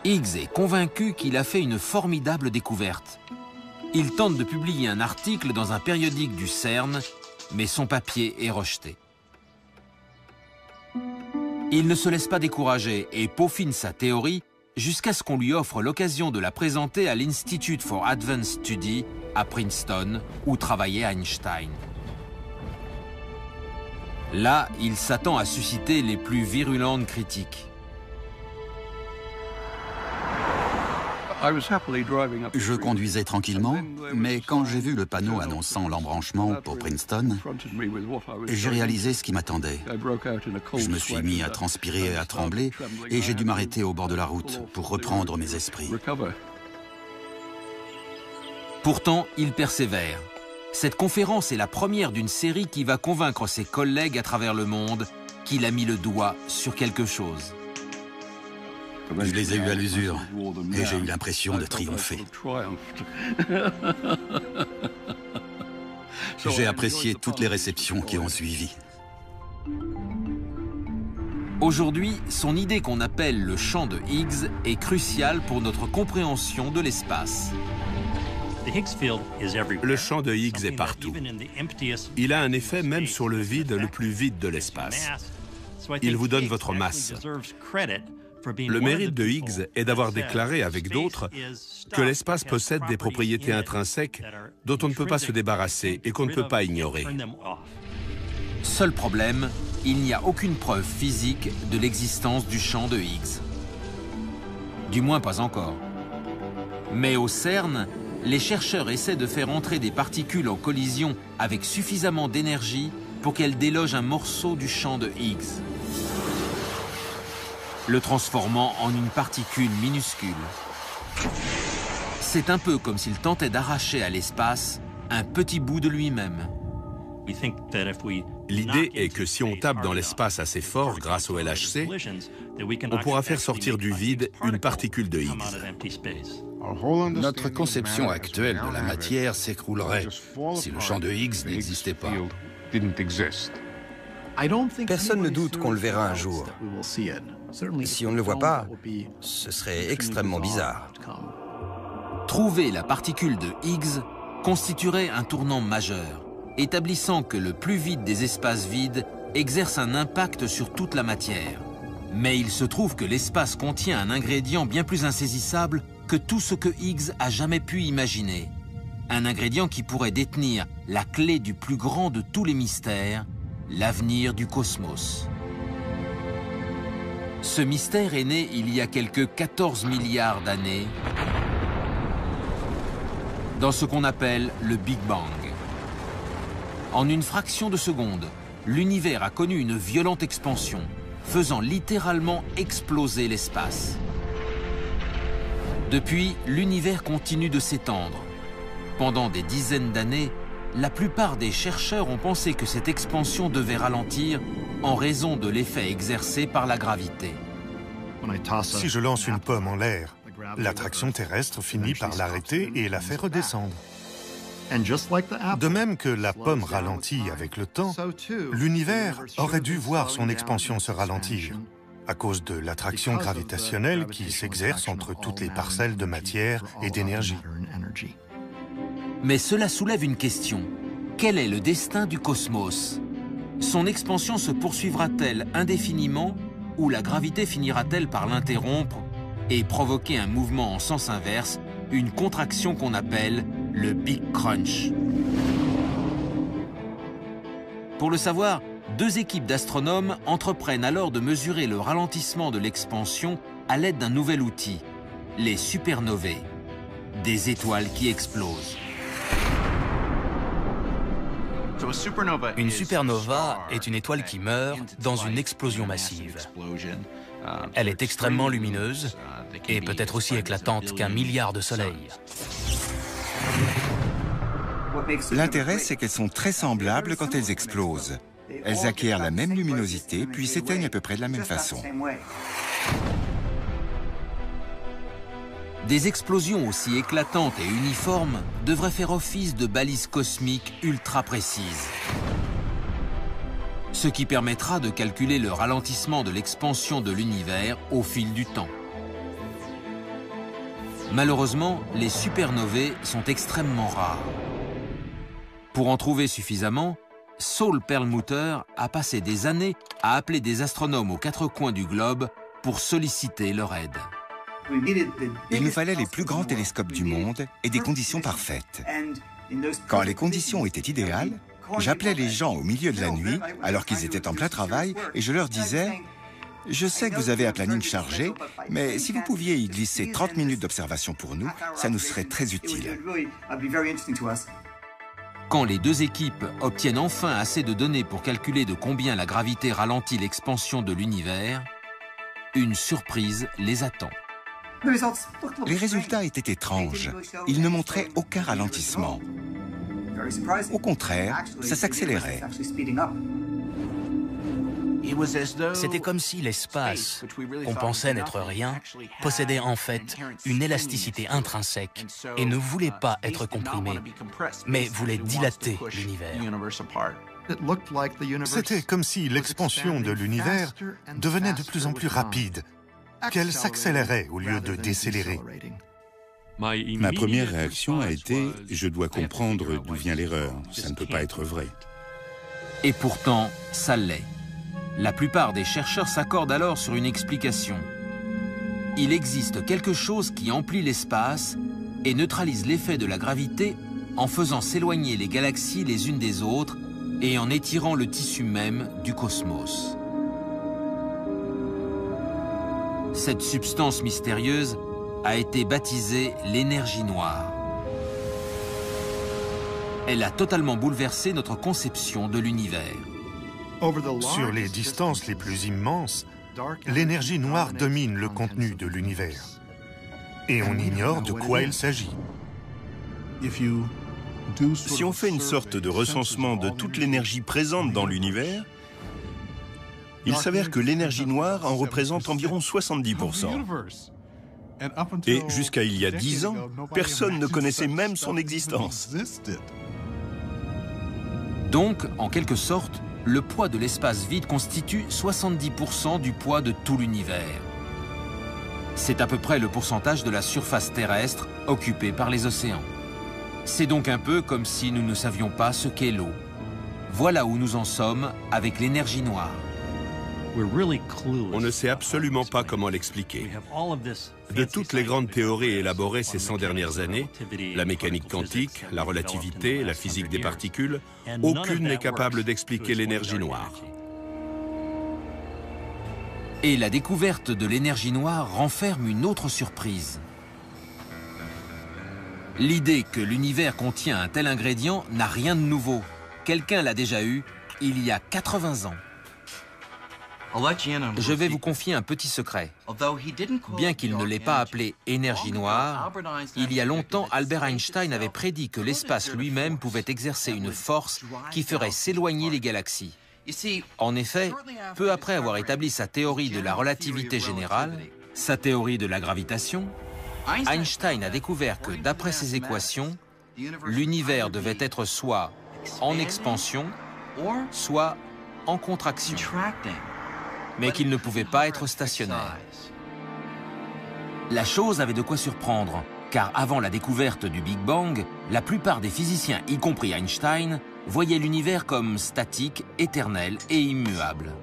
[SPEAKER 2] Higgs est convaincu qu'il a fait une formidable découverte. Il tente de publier un article dans un périodique du CERN, mais son papier est rejeté. Il ne se laisse pas décourager et peaufine sa théorie jusqu'à ce qu'on lui offre l'occasion de la présenter à l'Institute for Advanced Study à Princeton, où travaillait Einstein. Là, il s'attend à susciter les plus virulentes critiques.
[SPEAKER 9] Je conduisais tranquillement, mais quand j'ai vu le panneau annonçant l'embranchement pour Princeton, j'ai réalisé ce qui m'attendait. Je me suis mis à transpirer et à trembler, et j'ai dû m'arrêter au bord de la route pour reprendre mes esprits.
[SPEAKER 2] Pourtant, il persévère. Cette conférence est la première d'une série qui va convaincre ses collègues à travers le monde qu'il a mis le doigt sur quelque chose.
[SPEAKER 9] Je les ai eus à l'usure et j'ai eu l'impression de triompher. J'ai apprécié toutes les réceptions qui ont suivi.
[SPEAKER 2] Aujourd'hui, son idée qu'on appelle le champ de Higgs est cruciale pour notre compréhension de l'espace.
[SPEAKER 6] Le champ de Higgs est partout. Il a un effet même sur le vide le plus vide de l'espace. Il vous donne votre masse. Le mérite de Higgs est d'avoir déclaré avec d'autres que l'espace possède des propriétés intrinsèques dont on ne peut pas se débarrasser et qu'on ne peut pas ignorer.
[SPEAKER 2] Seul problème, il n'y a aucune preuve physique de l'existence du champ de Higgs. Du moins pas encore. Mais au CERN, les chercheurs essaient de faire entrer des particules en collision avec suffisamment d'énergie pour qu'elles délogent un morceau du champ de Higgs, le transformant en une particule minuscule. C'est un peu comme s'il tentait d'arracher à l'espace un petit bout de lui-même.
[SPEAKER 6] L'idée est que si on tape dans l'espace assez fort grâce au LHC, on pourra faire sortir du vide une particule de Higgs.
[SPEAKER 3] Notre conception actuelle de la matière s'écroulerait si le champ de Higgs n'existait pas.
[SPEAKER 10] Personne ne doute qu'on le verra un jour. Si on ne le voit pas, ce serait extrêmement bizarre.
[SPEAKER 2] Trouver la particule de Higgs constituerait un tournant majeur, établissant que le plus vide des espaces vides exerce un impact sur toute la matière. Mais il se trouve que l'espace contient un ingrédient bien plus insaisissable que tout ce que Higgs a jamais pu imaginer. Un ingrédient qui pourrait détenir la clé du plus grand de tous les mystères, l'avenir du cosmos. Ce mystère est né il y a quelques 14 milliards d'années dans ce qu'on appelle le Big Bang. En une fraction de seconde, l'univers a connu une violente expansion, faisant littéralement exploser l'espace. Depuis, l'univers continue de s'étendre. Pendant des dizaines d'années, la plupart des chercheurs ont pensé que cette expansion devait ralentir en raison de l'effet exercé par la gravité.
[SPEAKER 7] Si je lance une pomme en l'air, l'attraction terrestre finit par l'arrêter et la faire redescendre. De même que la pomme ralentit avec le temps, l'univers aurait dû voir son expansion se ralentir à cause de l'attraction gravitationnelle qui s'exerce entre toutes les parcelles de matière et d'énergie.
[SPEAKER 2] Mais cela soulève une question. Quel est le destin du cosmos? Son expansion se poursuivra-t-elle indéfiniment ou la gravité finira-t-elle par l'interrompre et provoquer un mouvement en sens inverse, une contraction qu'on appelle le Big Crunch? Pour le savoir, deux équipes d'astronomes entreprennent alors de mesurer le ralentissement de l'expansion à l'aide d'un nouvel outil, les supernovae, des étoiles qui explosent.
[SPEAKER 11] Une supernova est une étoile qui meurt dans une explosion massive. Elle est extrêmement lumineuse et peut être aussi éclatante qu'un milliard de soleils.
[SPEAKER 12] L'intérêt, c'est qu'elles sont très semblables quand elles explosent. Elles acquièrent la même luminosité, puis s'éteignent à peu près de la même façon.
[SPEAKER 2] Des explosions aussi éclatantes et uniformes devraient faire office de balises cosmiques ultra précises. Ce qui permettra de calculer le ralentissement de l'expansion de l'univers au fil du temps. Malheureusement, les supernovae sont extrêmement rares. Pour en trouver suffisamment, Saul Perlmutter a passé des années à appeler des astronomes aux quatre coins du globe pour solliciter leur aide.
[SPEAKER 12] Il nous fallait les plus grands télescopes du monde et des conditions parfaites. Quand les conditions étaient idéales, j'appelais les gens au milieu de la nuit, alors qu'ils étaient en plein travail, et je leur disais « Je sais que vous avez un planning chargé, mais si vous pouviez y glisser 30 minutes d'observation pour nous, ça nous serait très utile. »
[SPEAKER 2] Quand les deux équipes obtiennent enfin assez de données pour calculer de combien la gravité ralentit l'expansion de l'univers, une surprise les attend.
[SPEAKER 12] Les résultats étaient étranges. Ils ne montraient aucun ralentissement. Au contraire, ça s'accélérait.
[SPEAKER 11] C'était comme si l'espace, qu'on pensait n'être rien, possédait en fait une élasticité intrinsèque et ne voulait pas être comprimé, mais voulait dilater l'univers.
[SPEAKER 7] C'était comme si l'expansion de l'univers devenait de plus en plus rapide, qu'elle s'accélérait au lieu de décélérer.
[SPEAKER 4] Ma première réaction a été « Je dois comprendre d'où vient l'erreur, ça ne peut pas être vrai ».
[SPEAKER 2] Et pourtant, ça l'est. La plupart des chercheurs s'accordent alors sur une explication. Il existe quelque chose qui emplit l'espace et neutralise l'effet de la gravité en faisant s'éloigner les galaxies les unes des autres et en étirant le tissu même du cosmos. Cette substance mystérieuse a été baptisée l'énergie noire. Elle a totalement bouleversé notre conception de l'univers.
[SPEAKER 7] Sur les distances les plus immenses, l'énergie noire domine le contenu de l'univers. Et on ignore de quoi il s'agit.
[SPEAKER 5] Si on fait une sorte de recensement de toute l'énergie présente dans l'univers, il s'avère que l'énergie noire en représente environ 70%. Et jusqu'à il y a 10 ans, personne ne connaissait même son existence.
[SPEAKER 2] Donc, en quelque sorte, le poids de l'espace vide constitue 70% du poids de tout l'univers. C'est à peu près le pourcentage de la surface terrestre occupée par les océans. C'est donc un peu comme si nous ne savions pas ce qu'est l'eau. Voilà où nous en sommes avec l'énergie noire.
[SPEAKER 6] On ne sait absolument pas comment l'expliquer. De toutes les grandes théories élaborées ces 100 dernières années, la mécanique quantique, la relativité, la physique des particules, aucune n'est capable d'expliquer l'énergie noire.
[SPEAKER 2] Et la découverte de l'énergie noire renferme une autre surprise. L'idée que l'univers contient un tel ingrédient n'a rien de nouveau. Quelqu'un l'a déjà eu il y a 80 ans. Je vais vous confier un petit secret. Bien qu'il ne l'ait pas appelé énergie noire, il y a longtemps, Albert Einstein avait prédit que l'espace lui-même pouvait exercer une force qui ferait s'éloigner les galaxies. En effet, peu après avoir établi sa théorie de la relativité générale, sa théorie de la gravitation, Einstein a découvert que, d'après ses équations, l'univers devait être soit en expansion, soit en contraction, mais qu'il ne pouvait pas être stationnaire. La chose avait de quoi surprendre, car avant la découverte du Big Bang, la plupart des physiciens, y compris Einstein, voyaient l'univers comme statique, éternel et immuable.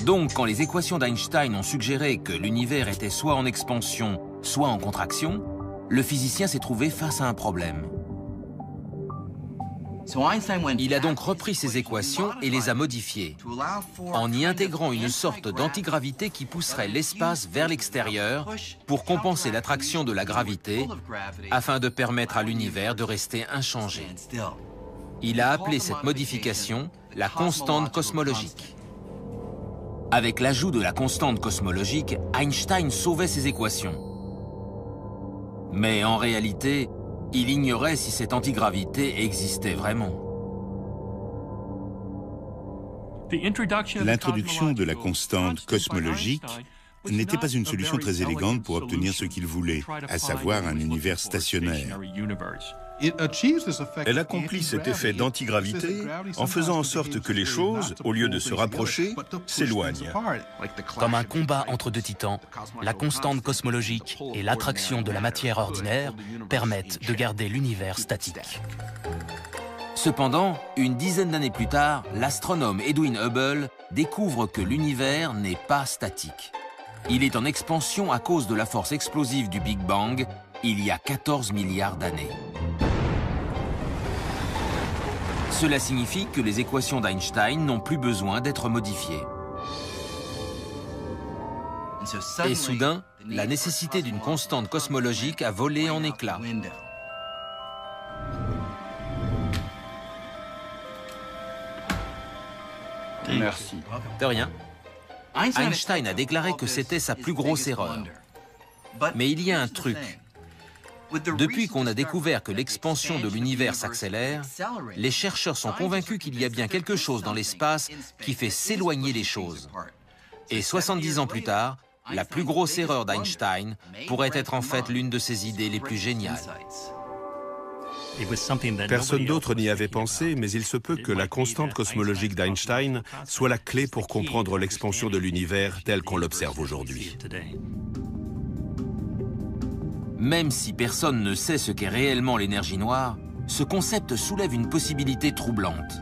[SPEAKER 2] Donc, quand les équations d'Einstein ont suggéré que l'univers était soit en expansion, soit en contraction, le physicien s'est trouvé face à un problème. Il a donc repris ces équations et les a modifiées, en y intégrant une sorte d'antigravité qui pousserait l'espace vers l'extérieur pour compenser l'attraction de la gravité, afin de permettre à l'univers de rester inchangé. Il a appelé cette modification la constante cosmologique. Avec l'ajout de la constante cosmologique, Einstein sauvait ses équations. Mais en réalité, il ignorait si cette antigravité existait vraiment.
[SPEAKER 4] L'introduction de la constante cosmologique n'était pas une solution très élégante pour obtenir ce qu'il voulait, à savoir un univers stationnaire.
[SPEAKER 5] Elle accomplit cet effet d'antigravité en faisant en sorte que les choses, au lieu de se rapprocher, s'éloignent.
[SPEAKER 11] Comme un combat entre deux titans, la constante cosmologique et l'attraction de la matière ordinaire permettent de garder l'univers statique.
[SPEAKER 2] Cependant, une dizaine d'années plus tard, l'astronome Edwin Hubble découvre que l'univers n'est pas statique. Il est en expansion à cause de la force explosive du Big Bang, il y a 14 milliards d'années. Cela signifie que les équations d'Einstein n'ont plus besoin d'être modifiées. Et soudain, la nécessité d'une constante cosmologique a volé en éclats.
[SPEAKER 12] Merci.
[SPEAKER 2] De rien. Einstein a déclaré que c'était sa plus grosse erreur. Mais il y a un truc. Depuis qu'on a découvert que l'expansion de l'univers s'accélère, les chercheurs sont convaincus qu'il y a bien quelque chose dans l'espace qui fait s'éloigner les choses. Et 70 ans plus tard, la plus grosse erreur d'Einstein pourrait être en fait l'une de ses idées les plus géniales.
[SPEAKER 6] Personne d'autre n'y avait pensé, mais il se peut que la constante cosmologique d'Einstein soit la clé pour comprendre l'expansion de l'univers tel qu'on l'observe aujourd'hui.
[SPEAKER 2] Même si personne ne sait ce qu'est réellement l'énergie noire, ce concept soulève une possibilité troublante.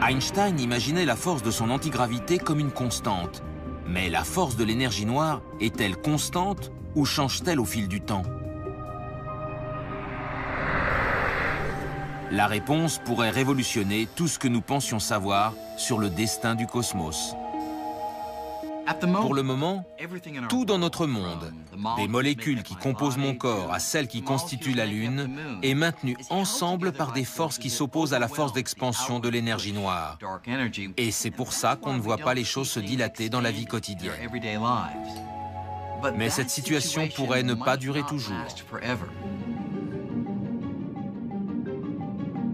[SPEAKER 2] Einstein imaginait la force de son antigravité comme une constante. Mais la force de l'énergie noire est-elle constante ou change-t-elle au fil du temps? La réponse pourrait révolutionner tout ce que nous pensions savoir sur le destin du cosmos. Pour le moment, tout dans notre monde, des molécules qui composent mon corps à celles qui constituent la Lune, est maintenu ensemble par des forces qui s'opposent à la force d'expansion de l'énergie noire. Et c'est pour ça qu'on ne voit pas les choses se dilater dans la vie quotidienne. Mais cette situation pourrait ne pas durer toujours.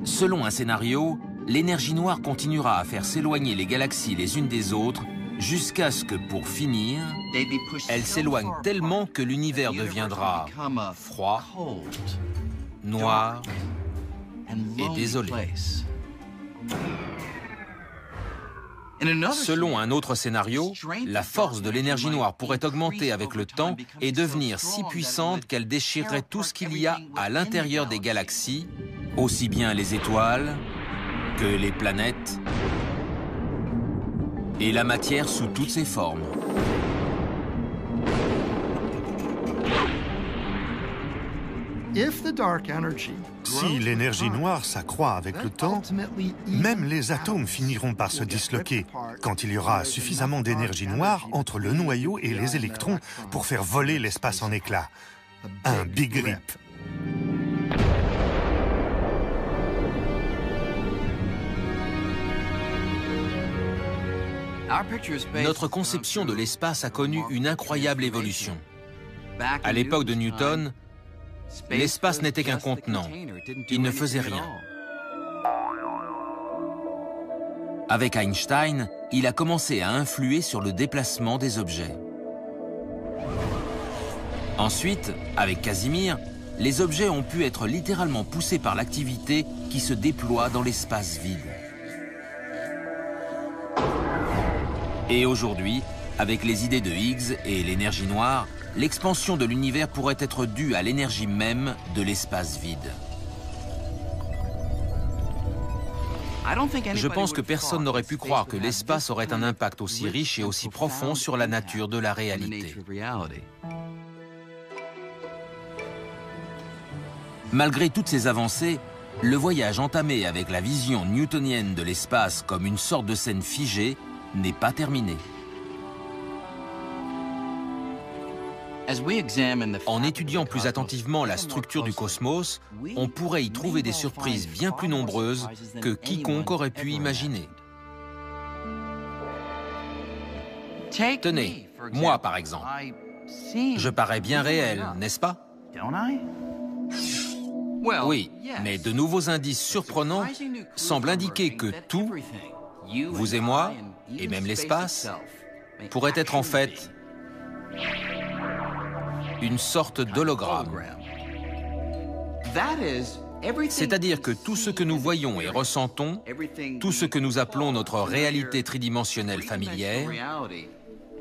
[SPEAKER 2] Selon un scénario, l'énergie noire continuera à faire s'éloigner les galaxies les unes des autres jusqu'à ce que, pour finir, elle s'éloigne tellement que l'univers deviendra froid, noir et désolé. Selon un autre scénario, la force de l'énergie noire pourrait augmenter avec le temps et devenir si puissante qu'elle déchirerait tout ce qu'il y a à l'intérieur des galaxies, aussi bien les étoiles que les planètes et la matière sous toutes ses formes.
[SPEAKER 7] Si l'énergie noire s'accroît avec le temps, même les atomes finiront par se disloquer quand il y aura suffisamment d'énergie noire entre le noyau et les électrons pour faire voler l'espace en éclats. Un Big Rip.
[SPEAKER 2] Notre conception de l'espace a connu une incroyable évolution. À l'époque de Newton, l'espace n'était qu'un contenant. Il ne faisait rien. Avec Einstein, il a commencé à influer sur le déplacement des objets. Ensuite, avec Casimir, les objets ont pu être littéralement poussés par l'activité qui se déploie dans l'espace vide. Et aujourd'hui, avec les idées de Higgs et l'énergie noire, l'expansion de l'univers pourrait être due à l'énergie même de l'espace vide. Je pense que personne n'aurait pu croire que l'espace aurait un impact aussi riche et aussi profond sur la nature de la réalité. Malgré toutes ces avancées, le voyage entamé avec la vision newtonienne de l'espace comme une sorte de scène figée n'est pas terminé. En étudiant plus attentivement la structure du cosmos, on pourrait y trouver des surprises bien plus nombreuses que quiconque aurait pu imaginer. Tenez, moi par exemple. Je parais bien réel, n'est-ce pas? Oui, mais de nouveaux indices surprenants semblent indiquer que tout, vous et moi, et même l'espace, pourrait être en fait une sorte d'hologramme. C'est-à-dire que tout ce que nous voyons et ressentons, tout ce que nous appelons notre réalité tridimensionnelle familière,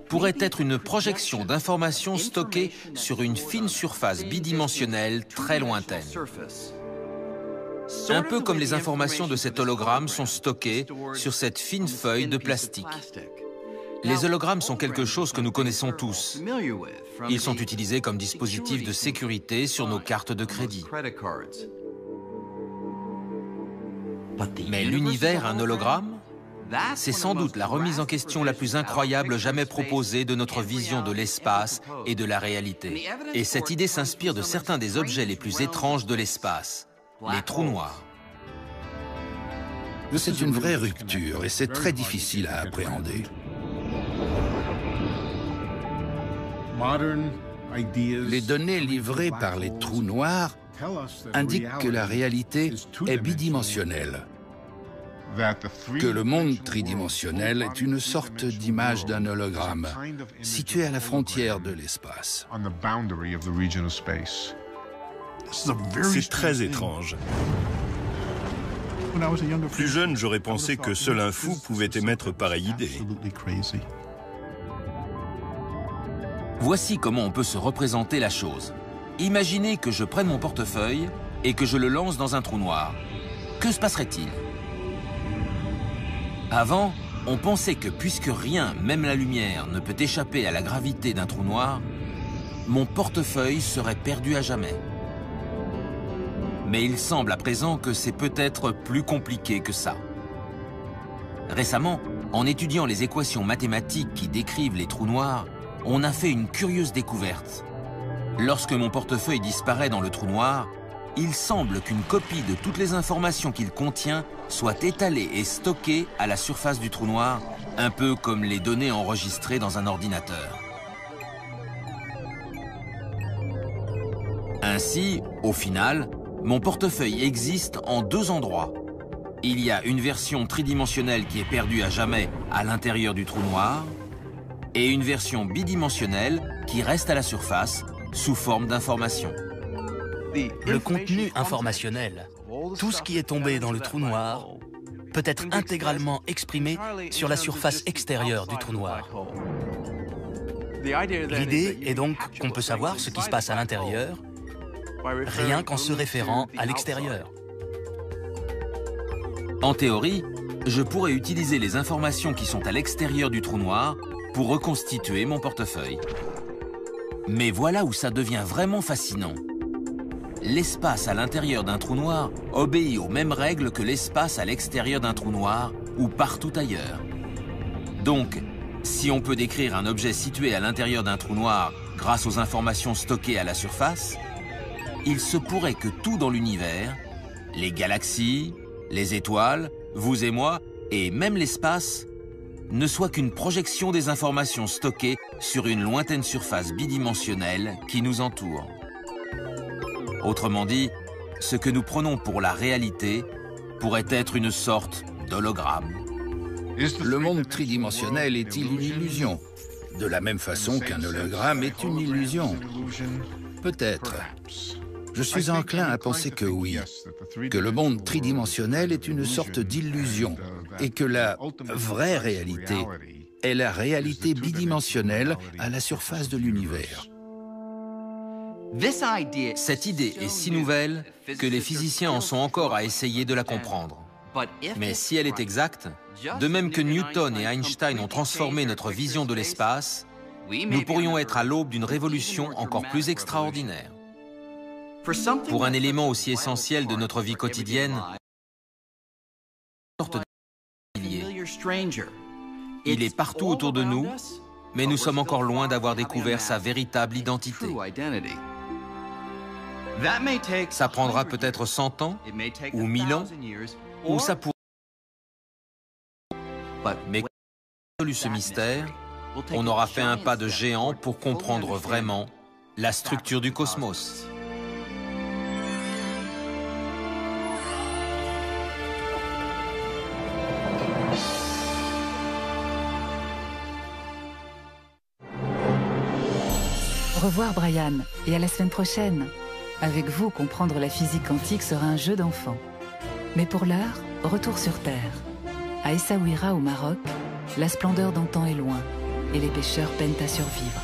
[SPEAKER 2] pourrait être une projection d'informations stockées sur une fine surface bidimensionnelle très lointaine. Un peu comme les informations de cet hologramme sont stockées sur cette fine feuille de plastique. Les hologrammes sont quelque chose que nous connaissons tous. Ils sont utilisés comme dispositifs de sécurité sur nos cartes de crédit. Mais l'univers, un hologramme, c'est sans doute la remise en question la plus incroyable jamais proposée de notre vision de l'espace et de la réalité. Et cette idée s'inspire de certains des objets les plus étranges de l'espace, les trous noirs.
[SPEAKER 3] C'est une vraie rupture et c'est très difficile à appréhender. Les données livrées par les trous noirs indiquent que la réalité est bidimensionnelle, que le monde tridimensionnel est une sorte d'image d'un hologramme situé à la frontière de l'espace.
[SPEAKER 5] C'est très étrange. Plus jeune, j'aurais pensé que seul un fou pouvait émettre pareille idée.
[SPEAKER 2] Voici comment on peut se représenter la chose. Imaginez que je prenne mon portefeuille et que je le lance dans un trou noir. Que se passerait-il? Avant, on pensait que puisque rien, même la lumière, ne peut échapper à la gravité d'un trou noir, mon portefeuille serait perdu à jamais. Mais il semble à présent que c'est peut-être plus compliqué que ça. Récemment, en étudiant les équations mathématiques qui décrivent les trous noirs, on a fait une curieuse découverte. Lorsque mon portefeuille disparaît dans le trou noir, il semble qu'une copie de toutes les informations qu'il contient soit étalée et stockée à la surface du trou noir, un peu comme les données enregistrées dans un ordinateur. Ainsi, au final, Mon portefeuille existe en deux endroits. Il y a une version tridimensionnelle qui est perdue à jamais à l'intérieur du trou noir et une version bidimensionnelle qui reste à la surface sous forme d'information.
[SPEAKER 11] Le contenu informationnel, tout ce qui est tombé dans le trou noir, peut être intégralement exprimé sur la surface extérieure du trou noir. L'idée est donc qu'on peut savoir ce qui se passe à l'intérieur, rien qu'en se référant à l'extérieur.
[SPEAKER 2] En théorie, je pourrais utiliser les informations qui sont à l'extérieur du trou noir pour reconstituer mon portefeuille. Mais voilà où ça devient vraiment fascinant. L'espace à l'intérieur d'un trou noir obéit aux mêmes règles que l'espace à l'extérieur d'un trou noir ou partout ailleurs. Donc, si on peut décrire un objet situé à l'intérieur d'un trou noir grâce aux informations stockées à la surface, il se pourrait que tout dans l'univers, les galaxies, les étoiles, vous et moi, et même l'espace, ne soit qu'une projection des informations stockées sur une lointaine surface bidimensionnelle qui nous entoure. Autrement dit, ce que nous prenons pour la réalité pourrait être une sorte d'hologramme.
[SPEAKER 3] Le monde tridimensionnel est-il une illusion? De la même façon qu'un hologramme est une illusion? Peut-être. Je suis enclin à penser que oui, que le monde tridimensionnel est une sorte d'illusion et que la vraie réalité est la réalité bidimensionnelle à la surface de l'univers.
[SPEAKER 2] Cette idée est si nouvelle que les physiciens en sont encore à essayer de la comprendre. Mais si elle est exacte, de même que Newton et Einstein ont transformé notre vision de l'espace, nous pourrions être à l'aube d'une révolution encore plus extraordinaire. Pour un élément aussi essentiel de notre vie quotidienne, il est partout autour de nous, mais nous sommes encore loin d'avoir découvert sa véritable identité. Ça prendra peut-être 100 ans, ou 1000 ans, ou ça pourrait... Mais quand on aura résolu ce mystère, on aura fait un pas de géant pour comprendre vraiment la structure du cosmos.
[SPEAKER 13] Au revoir Brian, et à la semaine prochaine. Avec vous, comprendre la physique quantique sera un jeu d'enfant. Mais pour l'heure, retour sur Terre. À Essaouira, au Maroc, la splendeur d'antan est loin, et les pêcheurs peinent à survivre.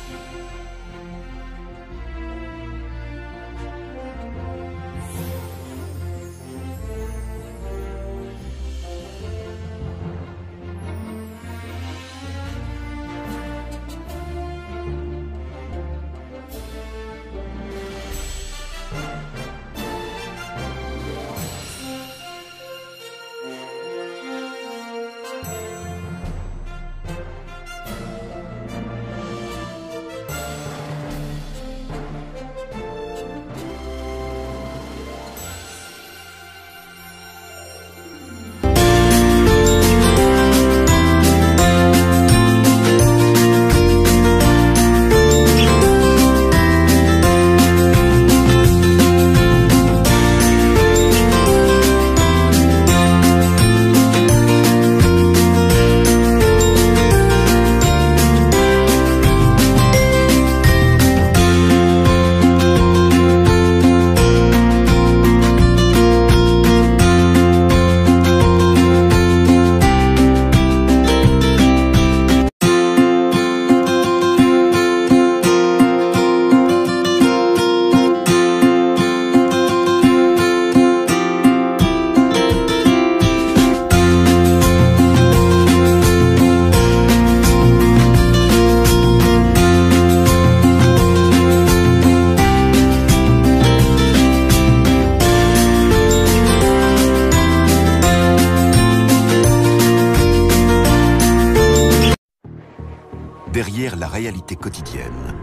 [SPEAKER 1] Derrière la réalité quotidienne,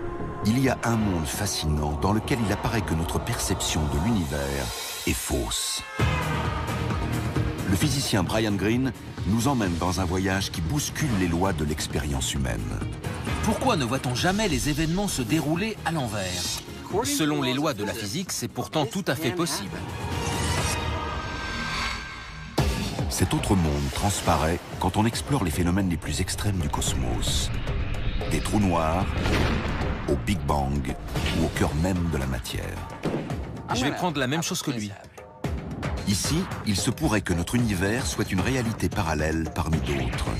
[SPEAKER 1] il y a un monde fascinant dans lequel il apparaît que notre perception de l'univers est fausse. Le physicien Brian Greene nous emmène dans un voyage qui bouscule les lois de l'expérience humaine.
[SPEAKER 2] Pourquoi ne voit-on jamais les événements se dérouler à l'envers? Selon les lois de la physique, c'est pourtant tout à fait possible.
[SPEAKER 1] Cet autre monde transparaît quand on explore les phénomènes les plus extrêmes du cosmos. Des trous noirs, au Big Bang ou au cœur même de la matière.
[SPEAKER 2] Je vais prendre la même chose que lui.
[SPEAKER 1] Ici, il se pourrait que notre univers soit une réalité parallèle parmi d'autres.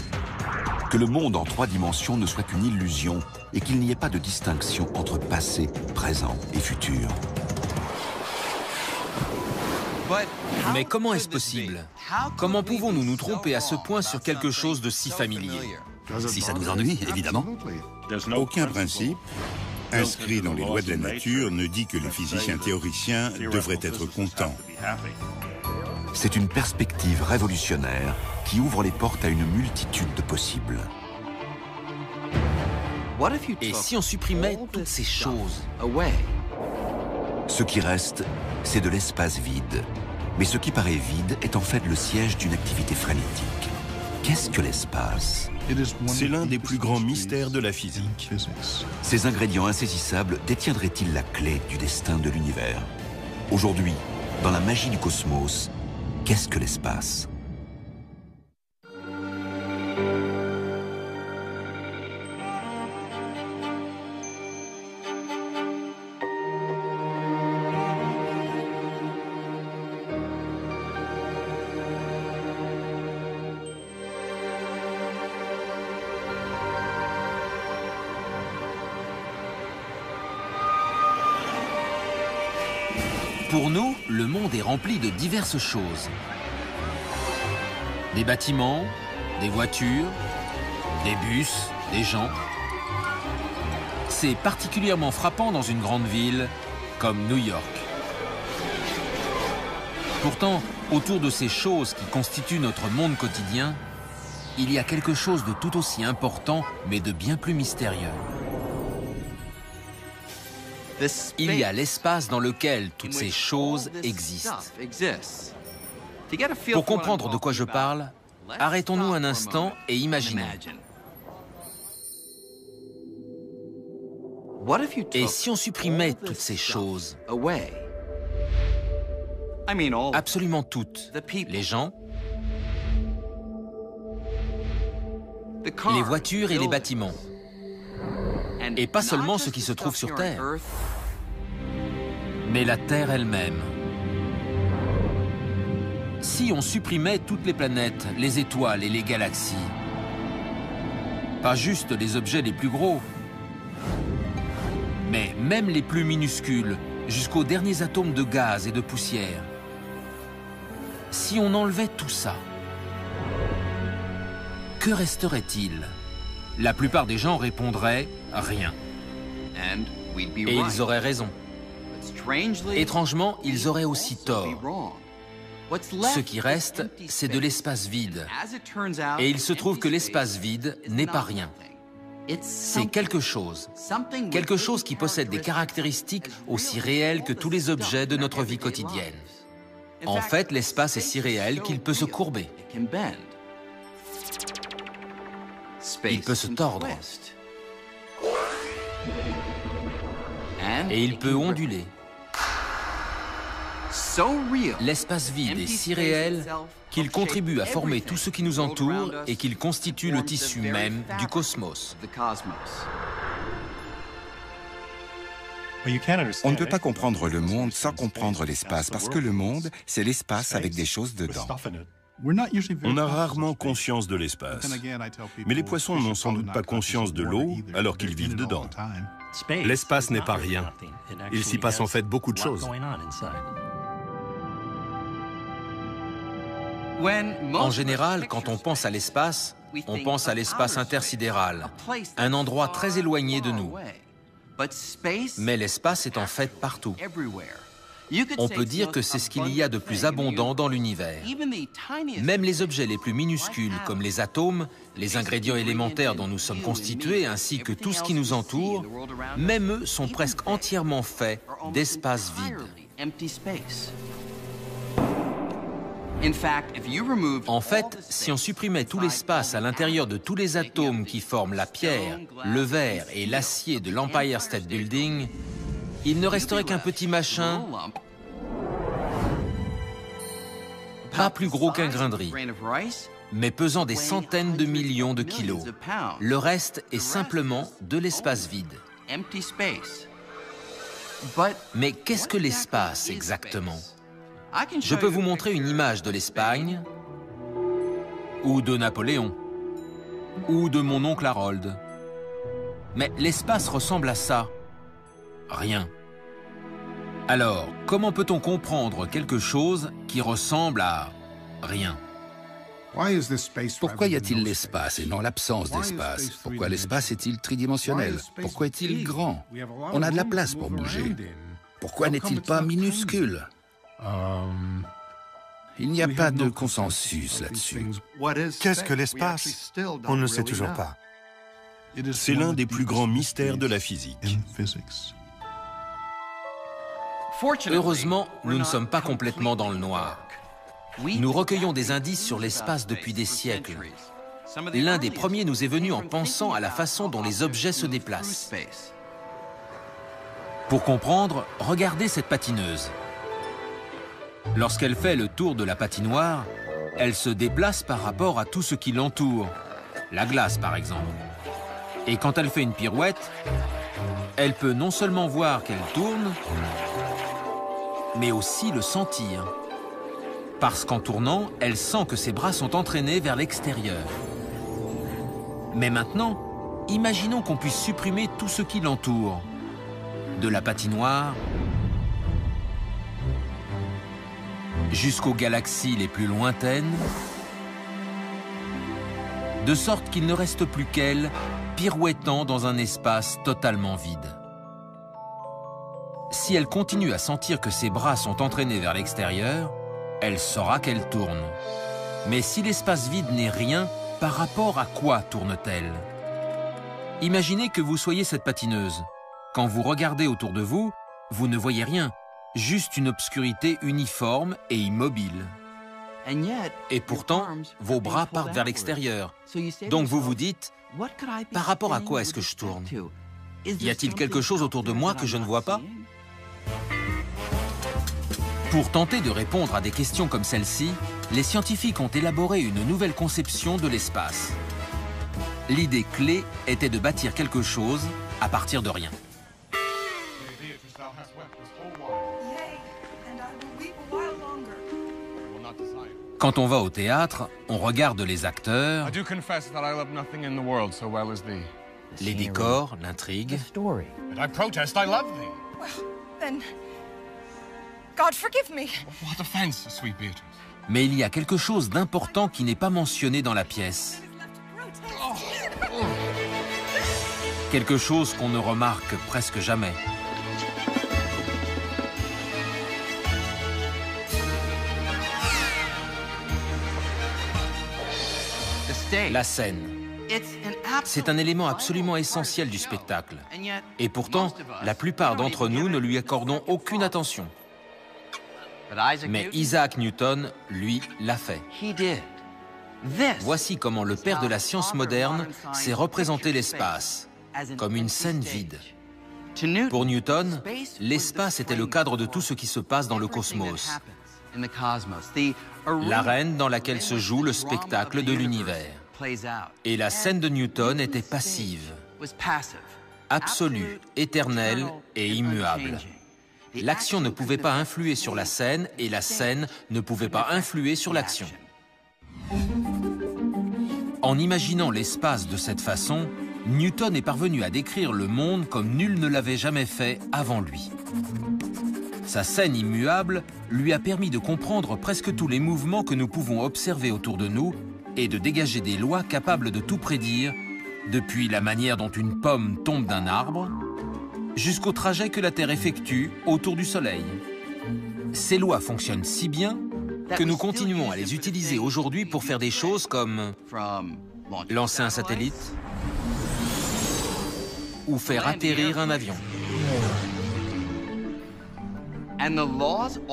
[SPEAKER 1] Que le monde en 3 dimensions ne soit qu'une illusion et qu'il n'y ait pas de distinction entre passé, présent et futur.
[SPEAKER 2] Mais comment est-ce possible? Comment pouvons-nous nous tromper à ce point sur quelque chose de si familier?
[SPEAKER 9] Si ça nous ennuie, évidemment.
[SPEAKER 4] Aucun principe inscrit dans les lois de la nature ne dit que les physiciens théoriciens devraient être contents.
[SPEAKER 1] C'est une perspective révolutionnaire qui ouvre les portes à une multitude de possibles.
[SPEAKER 2] Et si on supprimait toutes ces choses?
[SPEAKER 1] Ce qui reste, c'est de l'espace vide. Mais ce qui paraît vide est en fait le siège d'une activité frénétique. Qu'est-ce que l'espace?
[SPEAKER 5] C'est l'un des plus grands mystères de la physique.
[SPEAKER 1] Ces ingrédients insaisissables détiendraient-ils la clé du destin de l'univers? Aujourd'hui, dans la magie du cosmos, qu'est-ce que l'espace?
[SPEAKER 2] Pour nous, le monde est rempli de diverses choses. Des bâtiments, des voitures, des bus, des gens. C'est particulièrement frappant dans une grande ville comme New York. Pourtant, autour de ces choses qui constituent notre monde quotidien, il y a quelque chose de tout aussi important, mais de bien plus mystérieux. Il y a l'espace dans lequel toutes ces choses existent. Pour comprendre de quoi je parle, arrêtons-nous un instant et imaginons. Et si on supprimait toutes ces choses? Absolument toutes. Les gens, les voitures et les bâtiments. Et pas seulement ce qui se trouve sur Terre, mais la Terre elle-même. Si on supprimait toutes les planètes, les étoiles et les galaxies, pas juste les objets les plus gros, mais même les plus minuscules, jusqu'aux derniers atomes de gaz et de poussière, si on enlevait tout ça, que resterait-il? La plupart des gens répondraient « rien ». Et ils auraient raison. Étrangement, ils auraient aussi tort. Ce qui reste, c'est de l'espace vide. Et il se trouve que l'espace vide n'est pas rien. C'est quelque chose qui possède des caractéristiques aussi réelles que tous les objets de notre vie quotidienne. En fait, l'espace est si réel qu'il peut se courber. Il peut se tordre. Et il peut onduler. L'espace vide est si réel qu'il contribue à former tout ce qui nous entoure et qu'il constitue le tissu même du cosmos.
[SPEAKER 12] On ne peut pas comprendre le monde sans comprendre l'espace, parce que le monde, c'est l'espace avec des choses dedans.
[SPEAKER 5] On a rarement conscience de l'espace. Mais les poissons n'ont sans doute pas conscience de l'eau alors qu'ils vivent dedans.
[SPEAKER 6] L'espace n'est pas rien. Il s'y passe en fait beaucoup de choses.
[SPEAKER 2] En général, quand on pense à l'espace, on pense à l'espace intersidéral, un endroit très éloigné de nous. Mais l'espace est en fait partout. On peut dire que c'est ce qu'il y a de plus abondant dans l'univers. Même les objets les plus minuscules, comme les atomes, les ingrédients élémentaires dont nous sommes constitués, ainsi que tout ce qui nous entoure, même eux sont presque entièrement faits d'espace vide. En fait, si on supprimait tout l'espace à l'intérieur de tous les atomes qui forment la pierre, le verre et l'acier de l'Empire State Building, il ne resterait qu'un petit machin, pas plus gros qu'un grain de riz, mais pesant des centaines de millions de kilos. Le reste est simplement de l'espace vide. Mais qu'est-ce que l'espace exactement? Je peux vous montrer une image de l'Espagne, ou de Napoléon, ou de mon oncle Harold. Mais l'espace ressemble à ça. Rien. Alors, comment peut-on comprendre quelque chose qui ressemble à rien?
[SPEAKER 3] Pourquoi y a-t-il l'espace et non l'absence d'espace? Pourquoi l'espace est-il tridimensionnel? Pourquoi est-il grand? On a de la place pour bouger. Pourquoi n'est-il pas minuscule? Il n'y a pas de consensus là-dessus.
[SPEAKER 7] Qu'est-ce que l'espace? On ne sait toujours pas.
[SPEAKER 5] C'est l'un des plus grands mystères de la physique.
[SPEAKER 2] Heureusement, nous ne sommes pas complètement dans le noir. Nous recueillons des indices sur l'espace depuis des siècles. L'un des premiers nous est venu en pensant à la façon dont les objets se déplacent. Pour comprendre, regardez cette patineuse. Lorsqu'elle fait le tour de la patinoire, elle se déplace par rapport à tout ce qui l'entoure, la glace par exemple. Et quand elle fait une pirouette, elle peut non seulement voir qu'elle tourne, mais aussi le sentir. Parce qu'en tournant, elle sent que ses bras sont entraînés vers l'extérieur. Mais maintenant, imaginons qu'on puisse supprimer tout ce qui l'entoure. De la patinoire jusqu'aux galaxies les plus lointaines, de sorte qu'il ne reste plus qu'elle, pirouettant dans un espace totalement vide. Si elle continue à sentir que ses bras sont entraînés vers l'extérieur, elle saura qu'elle tourne. Mais si l'espace vide n'est rien, par rapport à quoi tourne-t-elle? Imaginez que vous soyez cette patineuse. Quand vous regardez autour de vous, vous ne voyez rien, juste une obscurité uniforme et immobile. Et pourtant, vos bras partent vers l'extérieur. Donc vous vous dites, par rapport à quoi est-ce que je tourne? Y a-t-il quelque chose autour de moi que je ne vois pas? Pour tenter de répondre à des questions comme celle-ci, les scientifiques ont élaboré une nouvelle conception de l'espace. L'idée clé était de bâtir quelque chose à partir de rien. Quand on va au théâtre, on regarde les acteurs, les décors, l'intrigue. Mais il y a quelque chose d'important qui n'est pas mentionné dans la pièce. Quelque chose qu'on ne remarque presque jamais. La scène. C'est un élément absolument essentiel du spectacle. Et pourtant, la plupart d'entre nous ne lui accordons aucune attention. Mais Isaac Newton, lui, l'a fait. Voici comment le père de la science moderne s'est représenté l'espace, comme une scène vide. Pour Newton, l'espace était le cadre de tout ce qui se passe dans le cosmos, l'arène dans laquelle se joue le spectacle de l'univers. Et la scène de Newton était passive, absolue, éternelle et immuable. L'action ne pouvait pas influer sur la scène et la scène ne pouvait pas influer sur l'action. En imaginant l'espace de cette façon, Newton est parvenu à décrire le monde comme nul ne l'avait jamais fait avant lui. Sa scène immuable lui a permis de comprendre presque tous les mouvements que nous pouvons observer autour de nous et de dégager des lois capables de tout prédire, depuis la manière dont une pomme tombe d'un arbre, jusqu'au trajet que la Terre effectue autour du Soleil. Ces lois fonctionnent si bien que nous continuons à les utiliser aujourd'hui pour faire des choses comme lancer un satellite ou faire atterrir un avion.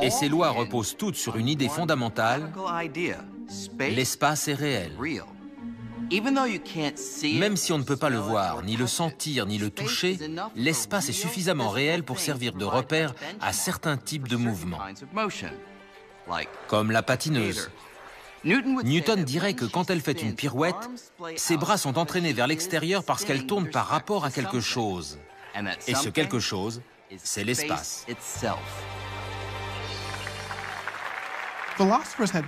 [SPEAKER 2] Et ces lois reposent toutes sur une idée fondamentale: l'espace est réel. Même si on ne peut pas le voir, ni le sentir, ni le toucher, l'espace est suffisamment réel pour servir de repère à certains types de mouvements, comme la patineuse. Newton dirait que quand elle fait une pirouette, ses bras sont entraînés vers l'extérieur parce qu'elle tourne par rapport à quelque chose. Et ce quelque chose, c'est l'espace.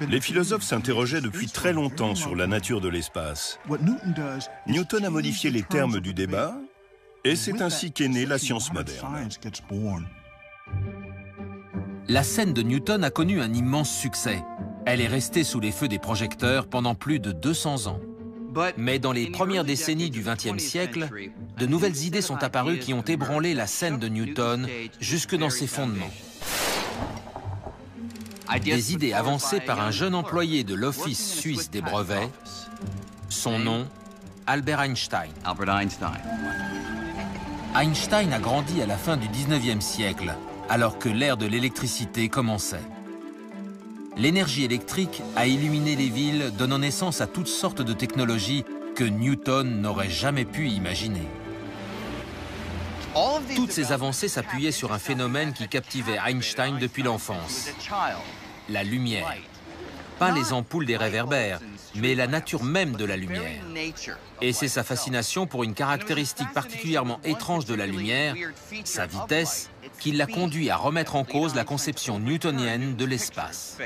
[SPEAKER 5] Les philosophes s'interrogeaient depuis très longtemps sur la nature de l'espace. Newton a modifié les termes du débat, et c'est ainsi qu'est née la science moderne.
[SPEAKER 2] La scène de Newton a connu un immense succès. Elle est restée sous les feux des projecteurs pendant plus de 200 ans. Mais dans les premières décennies du XXe siècle, de nouvelles idées sont apparues qui ont ébranlé la scène de Newton jusque dans ses fondements. Des idées avancées par un jeune employé de l'Office suisse des brevets, son nom, Albert Einstein. Einstein a grandi à la fin du 19e siècle, alors que l'ère de l'électricité commençait. L'énergie électrique a illuminé les villes, donnant naissance à toutes sortes de technologies que Newton n'aurait jamais pu imaginer. Toutes ces avancées s'appuyaient sur un phénomène qui captivait Einstein depuis l'enfance, la lumière. Pas les ampoules des réverbères, mais la nature même de la lumière. Et c'est sa fascination pour une caractéristique particulièrement étrange de la lumière, sa vitesse, qui l'a conduit à remettre en cause la conception newtonienne de l'espace.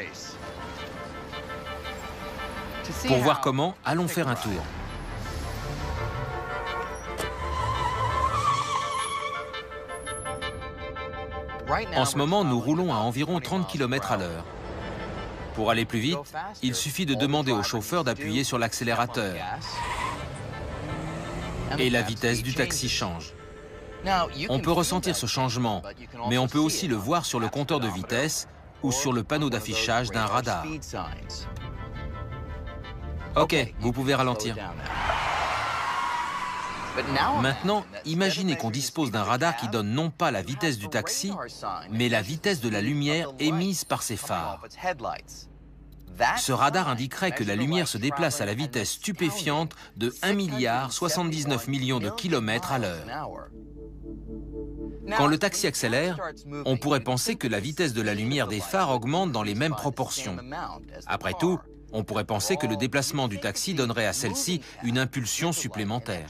[SPEAKER 2] Pour voir comment, allons faire un tour. En ce moment, nous roulons à environ 30 km à l'heure. Pour aller plus vite, il suffit de demander au chauffeur d'appuyer sur l'accélérateur. Et la vitesse du taxi change. On peut ressentir ce changement, mais on peut aussi le voir sur le compteur de vitesse ou sur le panneau d'affichage d'un radar. Ok, vous pouvez ralentir. Maintenant, imaginez qu'on dispose d'un radar qui donne non pas la vitesse du taxi, mais la vitesse de la lumière émise par ses phares. Ce radar indiquerait que la lumière se déplace à la vitesse stupéfiante de 1,79 milliard de kilomètres à l'heure. Quand le taxi accélère, on pourrait penser que la vitesse de la lumière des phares augmente dans les mêmes proportions. Après tout, on pourrait penser que le déplacement du taxi donnerait à celle-ci une impulsion supplémentaire.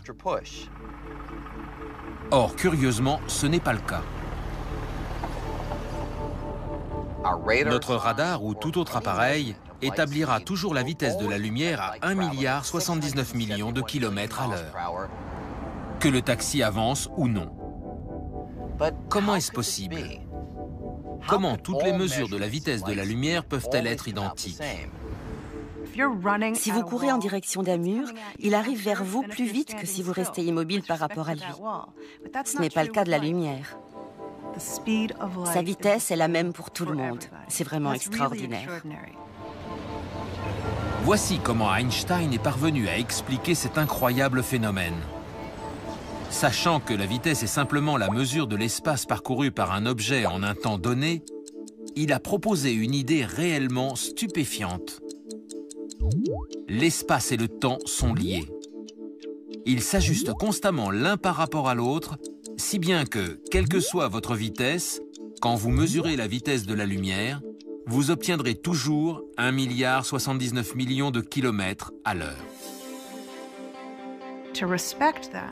[SPEAKER 2] Or, curieusement, ce n'est pas le cas. Notre radar ou tout autre appareil établira toujours la vitesse de la lumière à 1,79 milliard de kilomètres à l'heure, que le taxi avance ou non. Comment est-ce possible? Comment toutes les mesures de la vitesse de la lumière peuvent-elles être identiques?
[SPEAKER 8] Si vous courez en direction d'un mur, il arrive vers vous plus vite que si vous restez immobile par rapport à lui. Ce n'est pas le cas de la lumière. Sa vitesse est la même pour tout le monde. C'est vraiment extraordinaire.
[SPEAKER 2] Voici comment Einstein est parvenu à expliquer cet incroyable phénomène. Sachant que la vitesse est simplement la mesure de l'espace parcouru par un objet en un temps donné, il a proposé une idée réellement stupéfiante. L'espace et le temps sont liés. Ils s'ajustent constamment l'un par rapport à l'autre, si bien que, quelle que soit votre vitesse, quand vous mesurez la vitesse de la lumière, vous obtiendrez toujours 1,79 milliard de kilomètres à l'heure.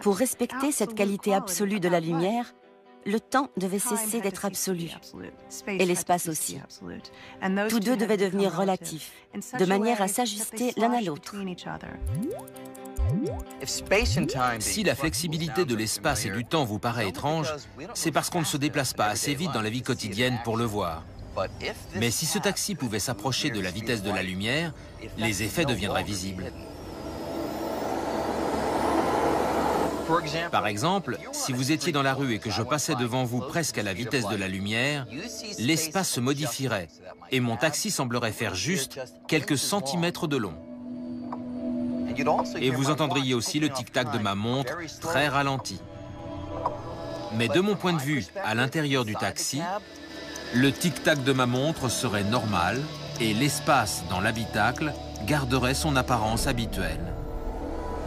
[SPEAKER 8] Pour respecter cette qualité absolue de la lumière, le temps devait cesser d'être absolu, et l'espace aussi. Tous deux devaient devenir relatifs, de manière à s'ajuster l'un à l'autre.
[SPEAKER 2] Si la flexibilité de l'espace et du temps vous paraît étrange, c'est parce qu'on ne se déplace pas assez vite dans la vie quotidienne pour le voir. Mais si ce taxi pouvait s'approcher de la vitesse de la lumière, les effets deviendraient visibles. Par exemple, si vous étiez dans la rue et que je passais devant vous presque à la vitesse de la lumière, l'espace se modifierait et mon taxi semblerait faire juste quelques centimètres de long. Et vous entendriez aussi le tic-tac de ma montre très ralenti. Mais de mon point de vue, à l'intérieur du taxi, le tic-tac de ma montre serait normal et l'espace dans l'habitacle garderait son apparence habituelle.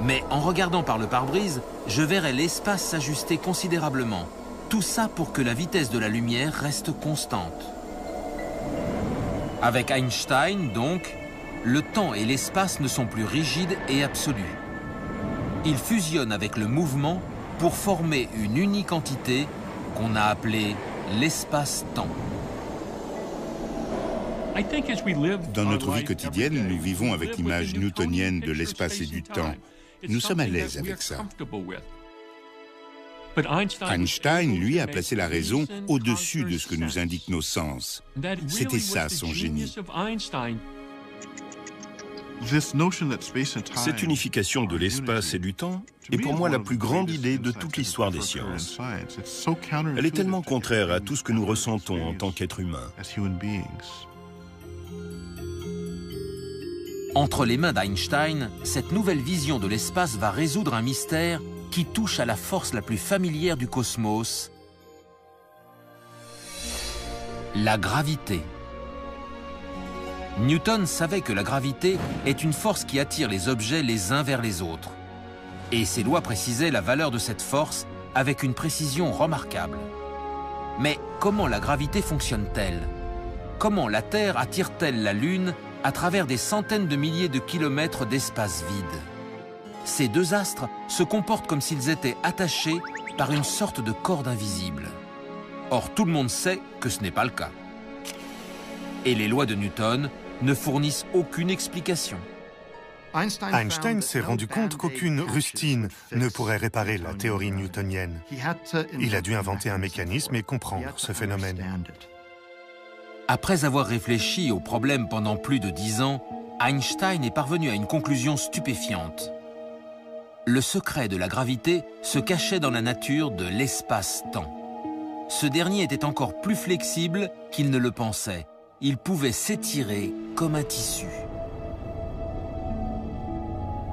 [SPEAKER 2] Mais en regardant par le pare-brise, je verrai l'espace s'ajuster considérablement. Tout ça pour que la vitesse de la lumière reste constante. Avec Einstein, donc, le temps et l'espace ne sont plus rigides et absolus. Ils fusionnent avec le mouvement pour former une unique entité qu'on a appelée l'espace-temps.
[SPEAKER 4] Dans notre vie quotidienne, nous vivons avec l'image newtonienne de l'espace et du temps. Nous sommes à l'aise avec ça. Einstein, lui, a placé la raison au-dessus de ce que nous indiquent nos sens. C'était ça son génie.
[SPEAKER 5] Cette unification de l'espace et du temps est pour moi la plus grande idée de toute l'histoire des sciences. Elle est tellement contraire à tout ce que nous ressentons en tant qu'êtres humains.
[SPEAKER 2] Entre les mains d'Einstein, cette nouvelle vision de l'espace va résoudre un mystère qui touche à la force la plus familière du cosmos, la gravité. Newton savait que la gravité est une force qui attire les objets les uns vers les autres. Et ses lois précisaient la valeur de cette force avec une précision remarquable. Mais comment la gravité fonctionne-t-elle? Comment la Terre attire-t-elle la Lune à travers des centaines de milliers de kilomètres d'espace vide? Ces deux astres se comportent comme s'ils étaient attachés par une sorte de corde invisible. Or, tout le monde sait que ce n'est pas le cas. Et les lois de Newton ne fournissent aucune explication.
[SPEAKER 7] Einstein s'est rendu compte qu'aucune rustine ne pourrait réparer la théorie newtonienne. Il a dû inventer un mécanisme et comprendre ce phénomène.
[SPEAKER 2] Après avoir réfléchi au problème pendant plus de 10 ans, Einstein est parvenu à une conclusion stupéfiante. Le secret de la gravité se cachait dans la nature de l'espace-temps. Ce dernier était encore plus flexible qu'il ne le pensait. Il pouvait s'étirer comme un tissu.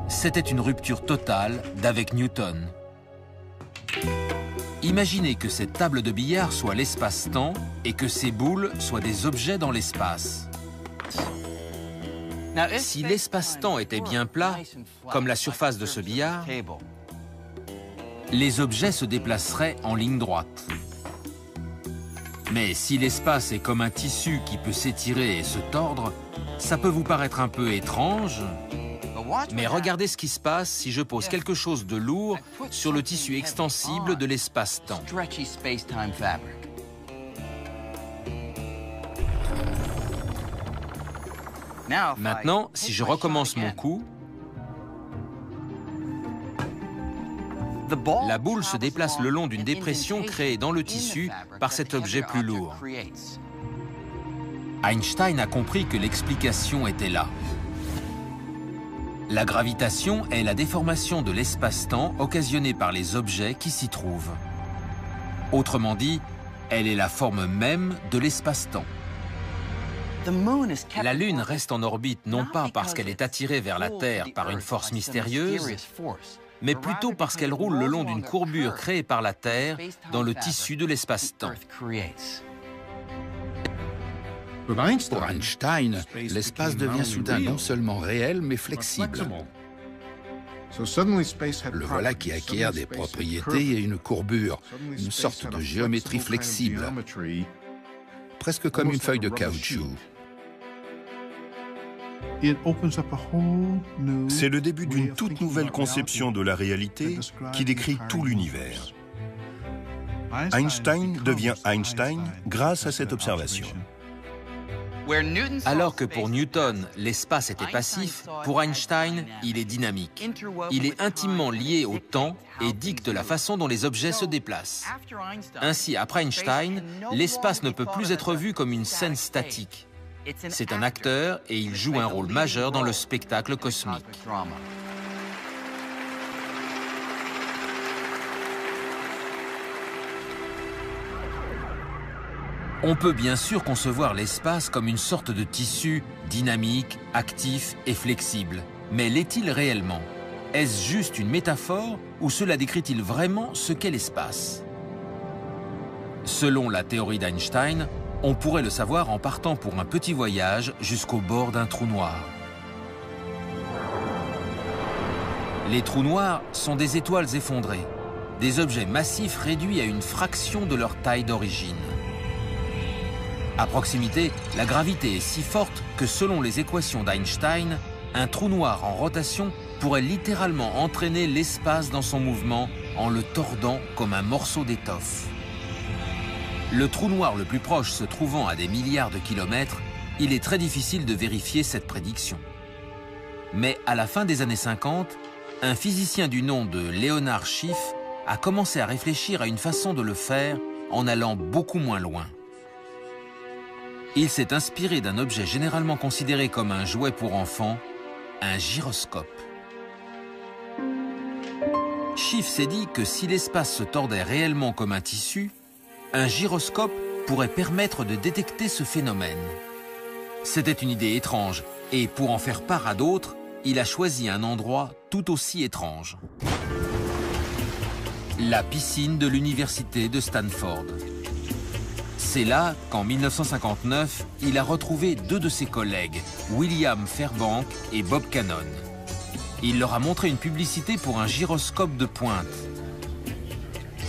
[SPEAKER 2] C'était une rupture totale d'avec Newton. Imaginez que cette table de billard soit l'espace-temps et que ces boules soient des objets dans l'espace. Si l'espace-temps était bien plat, comme la surface de ce billard, les objets se déplaceraient en ligne droite. Mais si l'espace est comme un tissu qui peut s'étirer et se tordre, ça peut vous paraître un peu étrange, mais regardez ce qui se passe si je pose quelque chose de lourd sur le tissu extensible de l'espace-temps. Maintenant, si je recommence mon coup, la boule se déplace le long d'une dépression créée dans le tissu par cet objet plus lourd. Einstein a compris que l'explication était là. La gravitation est la déformation de l'espace-temps occasionnée par les objets qui s'y trouvent. Autrement dit, elle est la forme même de l'espace-temps. La Lune reste en orbite non pas parce qu'elle est attirée vers la Terre par une force mystérieuse, mais plutôt parce qu'elle roule le long d'une courbure créée par la Terre dans le tissu de l'espace-temps.
[SPEAKER 3] Pour Einstein, l'espace devient soudain non seulement réel, mais flexible. Le voilà qui acquiert des propriétés et une courbure, une sorte de géométrie flexible, presque comme une feuille de caoutchouc.
[SPEAKER 5] C'est le début d'une toute nouvelle conception de la réalité qui décrit tout l'univers. Einstein devient Einstein grâce à cette observation.
[SPEAKER 2] Alors que pour Newton, l'espace était passif, pour Einstein, il est dynamique. Il est intimement lié au temps et dicte la façon dont les objets se déplacent. Ainsi, après Einstein, l'espace ne peut plus être vu comme une scène statique. C'est un acteur et il joue un rôle majeur dans le spectacle cosmique. On peut bien sûr concevoir l'espace comme une sorte de tissu dynamique, actif et flexible. Mais l'est-il réellement? Est-ce juste une métaphore ou cela décrit-il vraiment ce qu'est l'espace? Selon la théorie d'Einstein, on pourrait le savoir en partant pour un petit voyage jusqu'au bord d'un trou noir. Les trous noirs sont des étoiles effondrées, des objets massifs réduits à une fraction de leur taille d'origine. À proximité, la gravité est si forte que selon les équations d'Einstein, un trou noir en rotation pourrait littéralement entraîner l'espace dans son mouvement en le tordant comme un morceau d'étoffe. Le trou noir le plus proche se trouvant à des milliards de kilomètres, il est très difficile de vérifier cette prédiction. Mais à la fin des années 50, un physicien du nom de Leonard Schiff a commencé à réfléchir à une façon de le faire en allant beaucoup moins loin. Il s'est inspiré d'un objet généralement considéré comme un jouet pour enfants, un gyroscope. Schiff s'est dit que si l'espace se tordait réellement comme un tissu, un gyroscope pourrait permettre de détecter ce phénomène. C'était une idée étrange, et pour en faire part à d'autres, il a choisi un endroit tout aussi étrange. La piscine de l'université de Stanford. C'est là qu'en 1959, il a retrouvé deux de ses collègues, William Fairbank et Bob Cannon. Il leur a montré une publicité pour un gyroscope de pointe.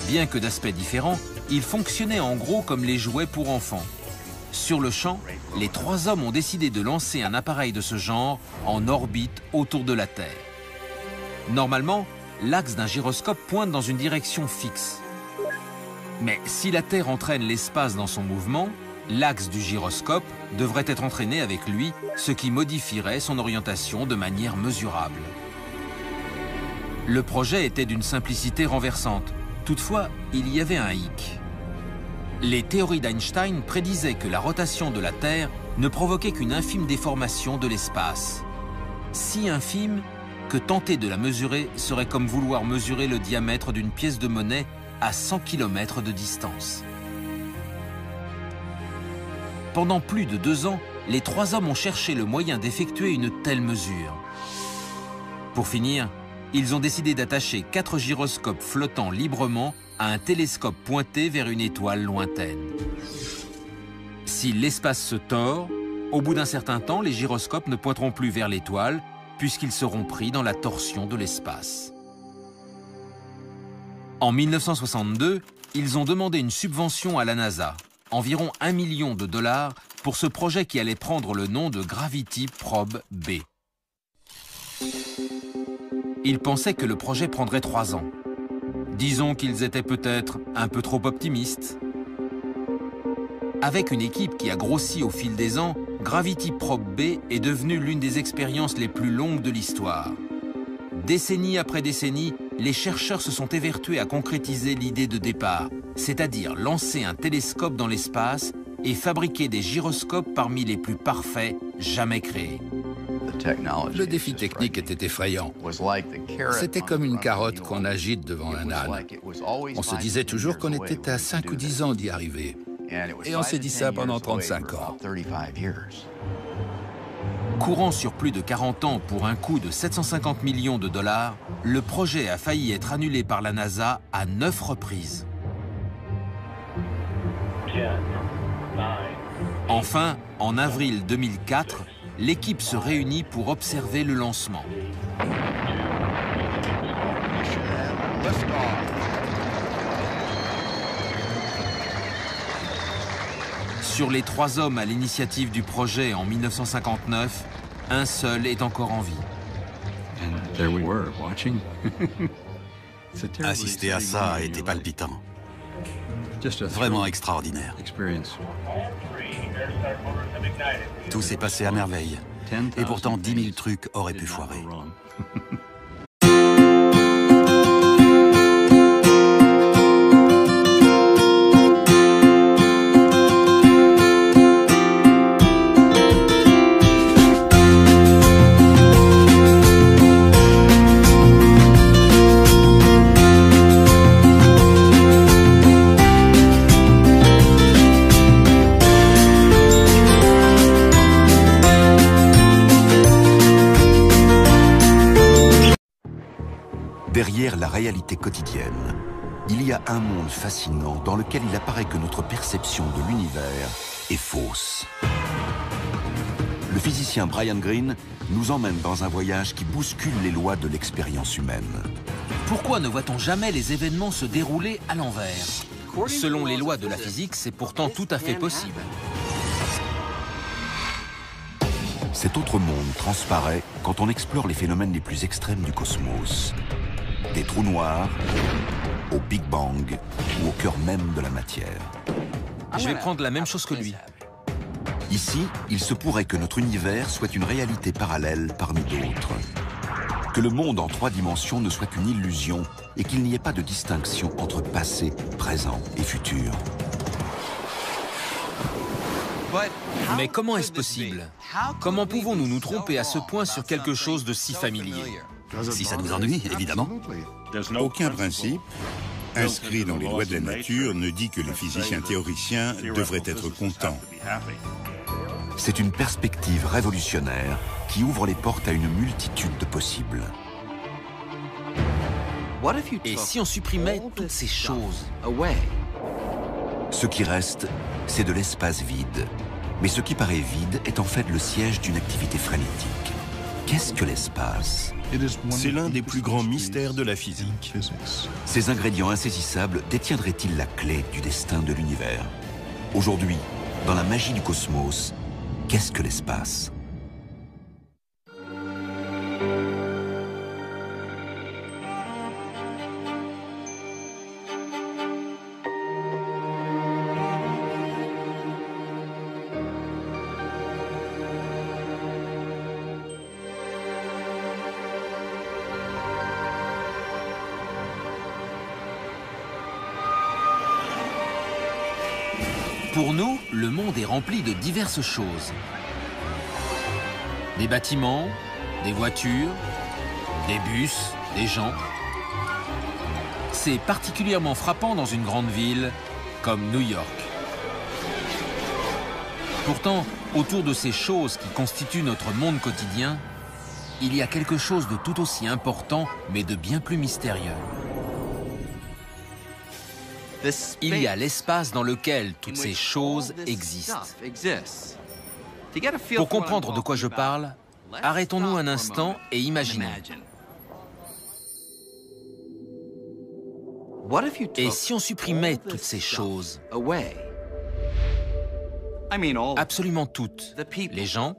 [SPEAKER 2] Bien que d'aspect différent, il fonctionnait en gros comme les jouets pour enfants. Sur le champ, les trois hommes ont décidé de lancer un appareil de ce genre en orbite autour de la Terre. Normalement, l'axe d'un gyroscope pointe dans une direction fixe. Mais si la Terre entraîne l'espace dans son mouvement, l'axe du gyroscope devrait être entraîné avec lui, ce qui modifierait son orientation de manière mesurable. Le projet était d'une simplicité renversante. Toutefois, il y avait un hic. Les théories d'Einstein prédisaient que la rotation de la Terre ne provoquait qu'une infime déformation de l'espace. Si infime que tenter de la mesurer serait comme vouloir mesurer le diamètre d'une pièce de monnaie à 100 km de distance. Pendant plus de 2 ans, les trois hommes ont cherché le moyen d'effectuer une telle mesure. Pour finir, ils ont décidé d'attacher 4 gyroscopes flottant librement à un télescope pointé vers une étoile lointaine. Si l'espace se tord, au bout d'un certain temps, les gyroscopes ne pointeront plus vers l'étoile, puisqu'ils seront pris dans la torsion de l'espace. En 1962, ils ont demandé une subvention à la NASA, environ $1 million, pour ce projet qui allait prendre le nom de Gravity Probe B. Ils pensaient que le projet prendrait 3 ans. Disons qu'ils étaient peut-être un peu trop optimistes. Avec une équipe qui a grossi au fil des ans, Gravity Probe B est devenue l'une des expériences les plus longues de l'histoire. Décennie après décennie, les chercheurs se sont évertués à concrétiser l'idée de départ, c'est-à-dire lancer un télescope dans l'espace et fabriquer des gyroscopes parmi les plus parfaits jamais créés.
[SPEAKER 3] Le défi technique était effrayant. C'était comme une carotte qu'on agite devant un âne. On se disait toujours qu'on était à 5 ou 10 ans d'y arriver. Et on s'est dit ça pendant 35 ans.
[SPEAKER 2] Courant sur plus de 40 ans pour un coût de $750 millions, le projet a failli être annulé par la NASA à 9 reprises. Enfin, en avril 2004, l'équipe se réunit pour observer le lancement. Sur les 3 hommes à l'initiative du projet en 1959, un seul est encore en vie.
[SPEAKER 9] Assister à ça a été palpitant. Vraiment extraordinaire. Tout s'est passé à merveille. Et pourtant, 10 000 trucs auraient pu foirer.
[SPEAKER 1] Derrière la réalité quotidienne, il y a un monde fascinant dans lequel il apparaît que notre perception de l'univers est fausse. Le physicien Brian Greene nous emmène dans un voyage qui bouscule les lois de l'expérience humaine.
[SPEAKER 2] Pourquoi ne voit-on jamais les événements se dérouler à l'envers? Selon les lois de la physique, c'est pourtant tout à fait possible.
[SPEAKER 1] Cet autre monde transparaît quand on explore les phénomènes les plus extrêmes du cosmos. Des trous noirs, au Big Bang ou au cœur même de la matière.
[SPEAKER 2] Je vais prendre la même chose que lui.
[SPEAKER 1] Ici, il se pourrait que notre univers soit une réalité parallèle parmi d'autres. Que le monde en 3 dimensions ne soit qu'une illusion et qu'il n'y ait pas de distinction entre passé, présent et futur.
[SPEAKER 2] Mais comment est-ce possible? Comment pouvons-nous nous tromper à ce point sur quelque chose de si familier?
[SPEAKER 9] Si ça nous ennuie, évidemment.
[SPEAKER 4] Aucun principe inscrit dans les lois de la nature ne dit que les physiciens théoriciens devraient être contents.
[SPEAKER 1] C'est une perspective révolutionnaire qui ouvre les portes à une multitude de possibles.
[SPEAKER 2] Et si on supprimait toutes ces choses?
[SPEAKER 1] Ce qui reste, c'est de l'espace vide. Mais ce qui paraît vide est en fait le siège d'une activité frénétique. Qu'est-ce que l'espace?
[SPEAKER 5] C'est l'un des plus grands mystères de la physique.
[SPEAKER 1] Ces ingrédients insaisissables détiendraient-ils la clé du destin de l'univers? Aujourd'hui, dans la magie du cosmos, qu'est-ce que l'espace?
[SPEAKER 2] Pour nous, le monde est rempli de diverses choses. Des bâtiments, des voitures, des bus, des gens. C'est particulièrement frappant dans une grande ville comme New York. Pourtant, autour de ces choses qui constituent notre monde quotidien, il y a quelque chose de tout aussi important, mais de bien plus mystérieux. Il y a l'espace dans lequel toutes ces choses existent. Pour comprendre de quoi je parle, arrêtons-nous un instant et imaginons. Et si on supprimait toutes ces choses? Absolument toutes. Les gens,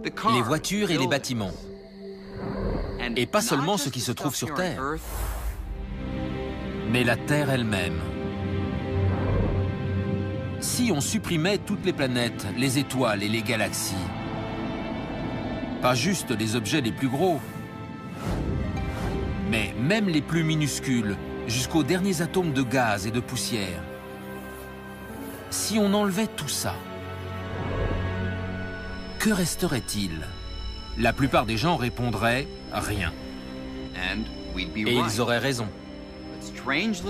[SPEAKER 2] les voitures et les bâtiments. Et pas seulement ce qui se trouve sur Terre, mais la Terre elle-même. Si on supprimait toutes les planètes, les étoiles et les galaxies, pas juste les objets les plus gros, mais même les plus minuscules, jusqu'aux derniers atomes de gaz et de poussière, si on enlevait tout ça, que resterait-il? La plupart des gens répondraient « rien ». Et ils auraient raison.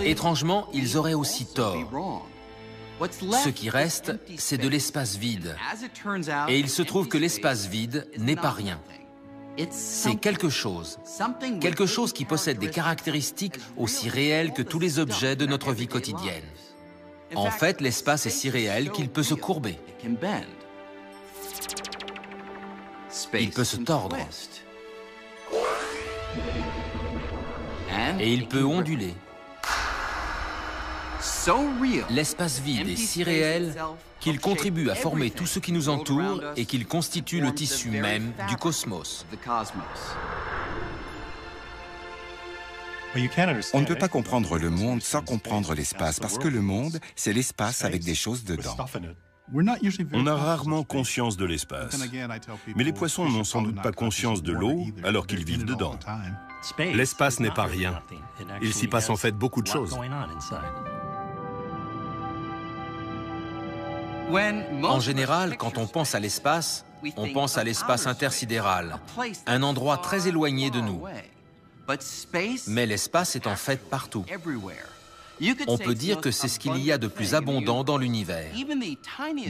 [SPEAKER 2] Étrangement, ils auraient aussi tort. Ce qui reste, c'est de l'espace vide. Et il se trouve que l'espace vide n'est pas rien. C'est quelque chose qui possède des caractéristiques aussi réelles que tous les objets de notre vie quotidienne. En fait, l'espace est si réel qu'il peut se courber. Il peut se tordre. Et il peut onduler. L'espace vide est si réel qu'il contribue à former tout ce qui nous entoure et qu'il constitue le tissu même du cosmos.
[SPEAKER 12] On ne peut pas comprendre le monde sans comprendre l'espace, parce que le monde, c'est l'espace avec des choses dedans.
[SPEAKER 5] On a rarement conscience de l'espace. Mais les poissons n'ont sans doute pas conscience de l'eau alors qu'ils vivent dedans.
[SPEAKER 6] L'espace n'est pas rien. Il s'y passe en fait beaucoup de choses.
[SPEAKER 2] En général, quand on pense à l'espace, on pense à l'espace intersidéral, un endroit très éloigné de nous. Mais l'espace est en fait partout. On peut dire que c'est ce qu'il y a de plus abondant dans l'univers.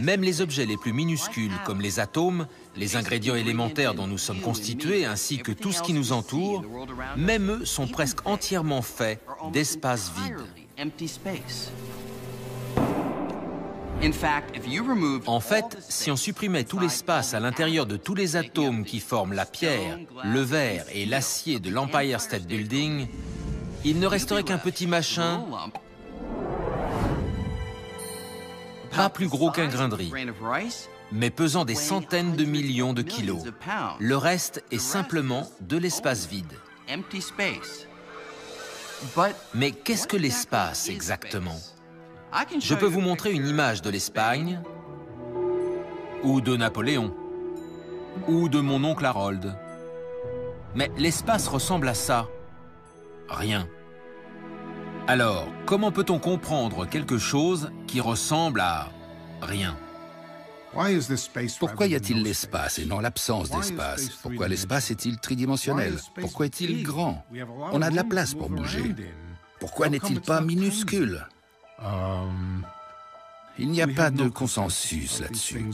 [SPEAKER 2] Même les objets les plus minuscules, comme les atomes, les ingrédients élémentaires dont nous sommes constitués, ainsi que tout ce qui nous entoure, même eux sont presque entièrement faits d'espace vide. En fait, si on supprimait tout l'espace à l'intérieur de tous les atomes qui forment la pierre, le verre et l'acier de l'Empire State Building, il ne resterait qu'un petit machin, pas plus gros qu'un grain de riz, mais pesant des centaines de millions de kilos. Le reste est simplement de l'espace vide. Mais qu'est-ce que l'espace exactement? Je peux vous montrer une image de l'Espagne, ou de Napoléon, ou de mon oncle Harold. Mais l'espace ressemble à ça. Rien. Alors, comment peut-on comprendre quelque chose qui ressemble à rien?
[SPEAKER 3] Pourquoi y a-t-il l'espace et non l'absence d'espace? Pourquoi l'espace est-il tridimensionnel? Pourquoi est-il grand? On a de la place pour bouger. Pourquoi n'est-il pas minuscule? Il n'y a pas de consensus là-dessus.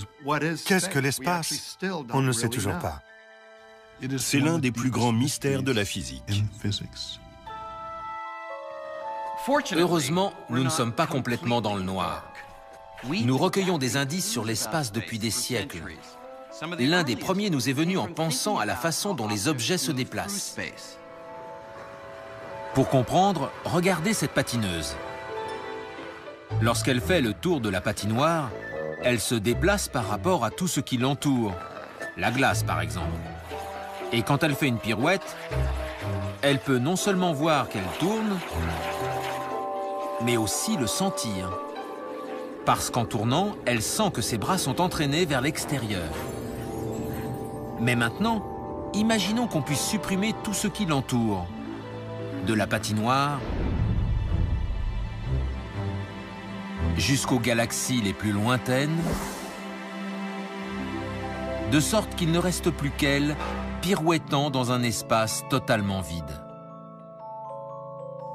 [SPEAKER 7] Qu'est-ce que l'espace? On ne sait toujours pas.
[SPEAKER 5] C'est l'un des plus grands mystères de la physique.
[SPEAKER 2] Heureusement, nous ne sommes pas complètement dans le noir. Nous recueillons des indices sur l'espace depuis des siècles. L'un des premiers nous est venu en pensant à la façon dont les objets se déplacent. Pour comprendre, regardez cette patineuse. Lorsqu'elle fait le tour de la patinoire, elle se déplace par rapport à tout ce qui l'entoure, la glace par exemple. Et quand elle fait une pirouette, elle peut non seulement voir qu'elle tourne, mais aussi le sentir. Parce qu'en tournant, elle sent que ses bras sont entraînés vers l'extérieur. Mais maintenant, imaginons qu'on puisse supprimer tout ce qui l'entoure. De la patinoire jusqu'aux galaxies les plus lointaines, de sorte qu'il ne reste plus qu'elle, pirouettant dans un espace totalement vide.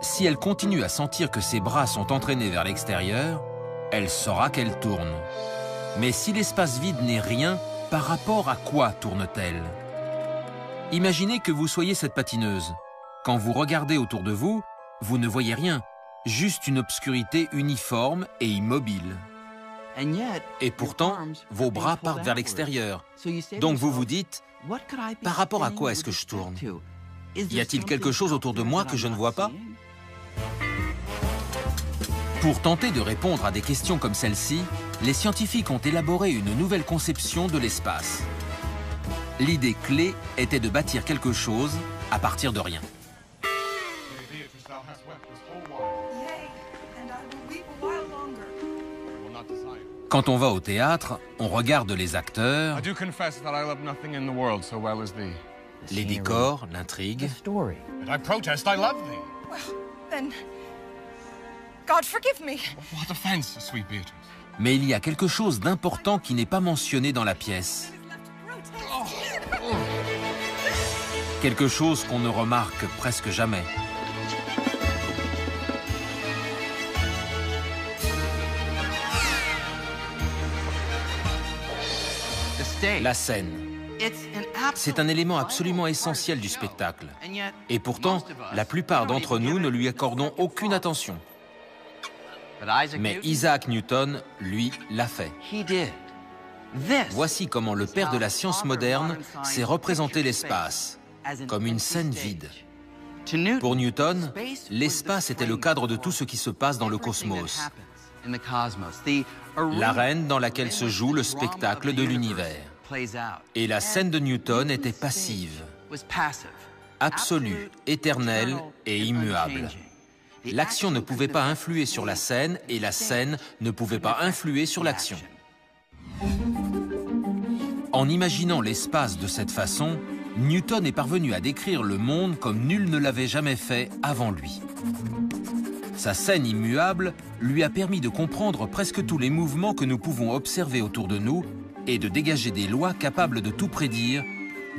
[SPEAKER 2] Si elle continue à sentir que ses bras sont entraînés vers l'extérieur, elle saura qu'elle tourne. Mais si l'espace vide n'est rien, par rapport à quoi tourne-t-elle? Imaginez que vous soyez cette patineuse. Quand vous regardez autour de vous, vous ne voyez rien, juste une obscurité uniforme et immobile. Et pourtant, vos bras partent vers l'extérieur. Donc vous vous dites, par rapport à quoi est-ce que je tourne? Y a-t-il quelque chose autour de moi que je ne vois pas? Pour tenter de répondre à des questions comme celle-ci, les scientifiques ont élaboré une nouvelle conception de l'espace. L'idée clé était de bâtir quelque chose à partir de rien. Quand on va au théâtre, on regarde les acteurs, les décors, l'intrigue. Mais il y a quelque chose d'important qui n'est pas mentionné dans la pièce. Quelque chose qu'on ne remarque presque jamais. La scène. C'est un élément absolument essentiel du spectacle. Et pourtant, la plupart d'entre nous ne lui accordons aucune attention. Mais Isaac Newton, lui, l'a fait. Voici comment le père de la science moderne s'est représenté l'espace, comme une scène vide. Pour Newton, l'espace était le cadre de tout ce qui se passe dans le cosmos, l'arène dans laquelle se joue le spectacle de l'univers. Et la scène de Newton était passive, absolue, éternelle et immuable. L'action ne pouvait pas influer sur la scène et la scène ne pouvait pas influer sur l'action. En imaginant l'espace de cette façon, Newton est parvenu à décrire le monde comme nul ne l'avait jamais fait avant lui. Sa scène immuable lui a permis de comprendre presque tous les mouvements que nous pouvons observer autour de nous et de dégager des lois capables de tout prédire,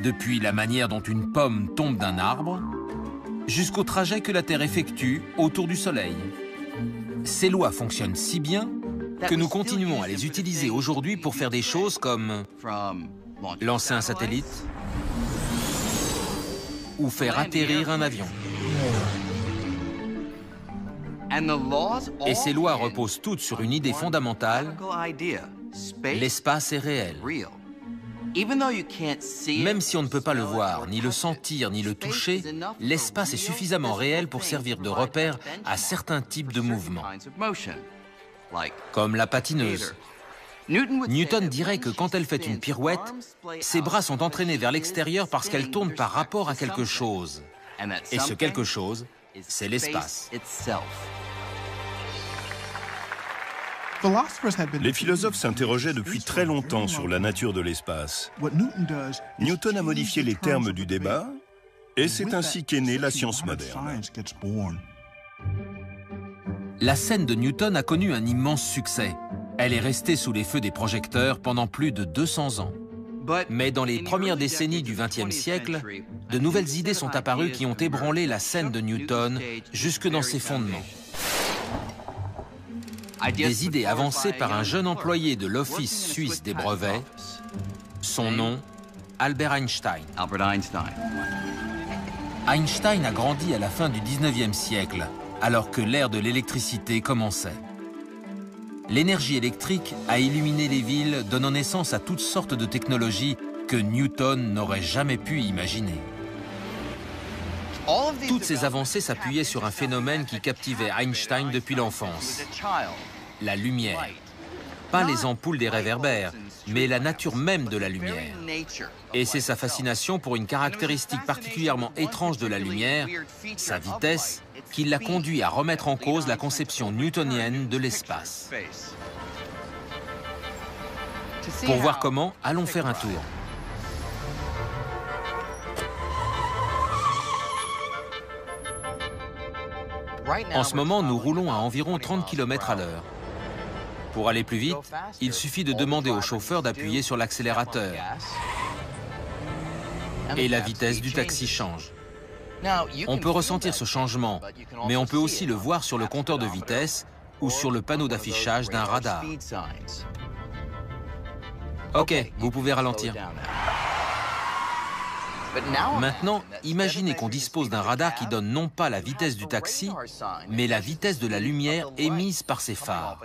[SPEAKER 2] depuis la manière dont une pomme tombe d'un arbre, jusqu'au trajet que la Terre effectue autour du Soleil. Ces lois fonctionnent si bien que nous continuons à les utiliser aujourd'hui pour faire des choses comme lancer un satellite ou faire atterrir un avion. Et ces lois reposent toutes sur une idée fondamentale: l'espace est réel. Même si on ne peut pas le voir, ni le sentir, ni le toucher, l'espace est suffisamment réel pour servir de repère à certains types de mouvements, comme la patineuse. Newton dirait que quand elle fait une pirouette, ses bras sont entraînés vers l'extérieur parce qu'elle tourne par rapport à quelque chose. Et ce quelque chose, c'est l'espace.
[SPEAKER 5] Les philosophes s'interrogeaient depuis très longtemps sur la nature de l'espace. Newton a modifié les termes du débat, et c'est ainsi qu'est née la science moderne.
[SPEAKER 2] La scène de Newton a connu un immense succès. Elle est restée sous les feux des projecteurs pendant plus de 200 ans. Mais dans les premières décennies du XXe siècle, de nouvelles idées sont apparues qui ont ébranlé la scène de Newton jusque dans ses fondements. Des idées avancées par un jeune employé de l'Office suisse des brevets, son nom, Albert Einstein. Einstein a grandi à la fin du 19e siècle, alors que l'ère de l'électricité commençait. L'énergie électrique a illuminé les villes, donnant naissance à toutes sortes de technologies que Newton n'aurait jamais pu imaginer. Toutes ces avancées s'appuyaient sur un phénomène qui captivait Einstein depuis l'enfance: la lumière. Pas les ampoules des réverbères, mais la nature même de la lumière. Et c'est sa fascination pour une caractéristique particulièrement étrange de la lumière, sa vitesse, qui l'a conduit à remettre en cause la conception newtonienne de l'espace. Pour voir comment, allons faire un tour. En ce moment, nous roulons à environ 30 km à l'heure. Pour aller plus vite, il suffit de demander au chauffeur d'appuyer sur l'accélérateur. Et la vitesse du taxi change. On peut ressentir ce changement, mais on peut aussi le voir sur le compteur de vitesse ou sur le panneau d'affichage d'un radar. Ok, vous pouvez ralentir. Maintenant, imaginez qu'on dispose d'un radar qui donne non pas la vitesse du taxi, mais la vitesse de la lumière émise par ses phares.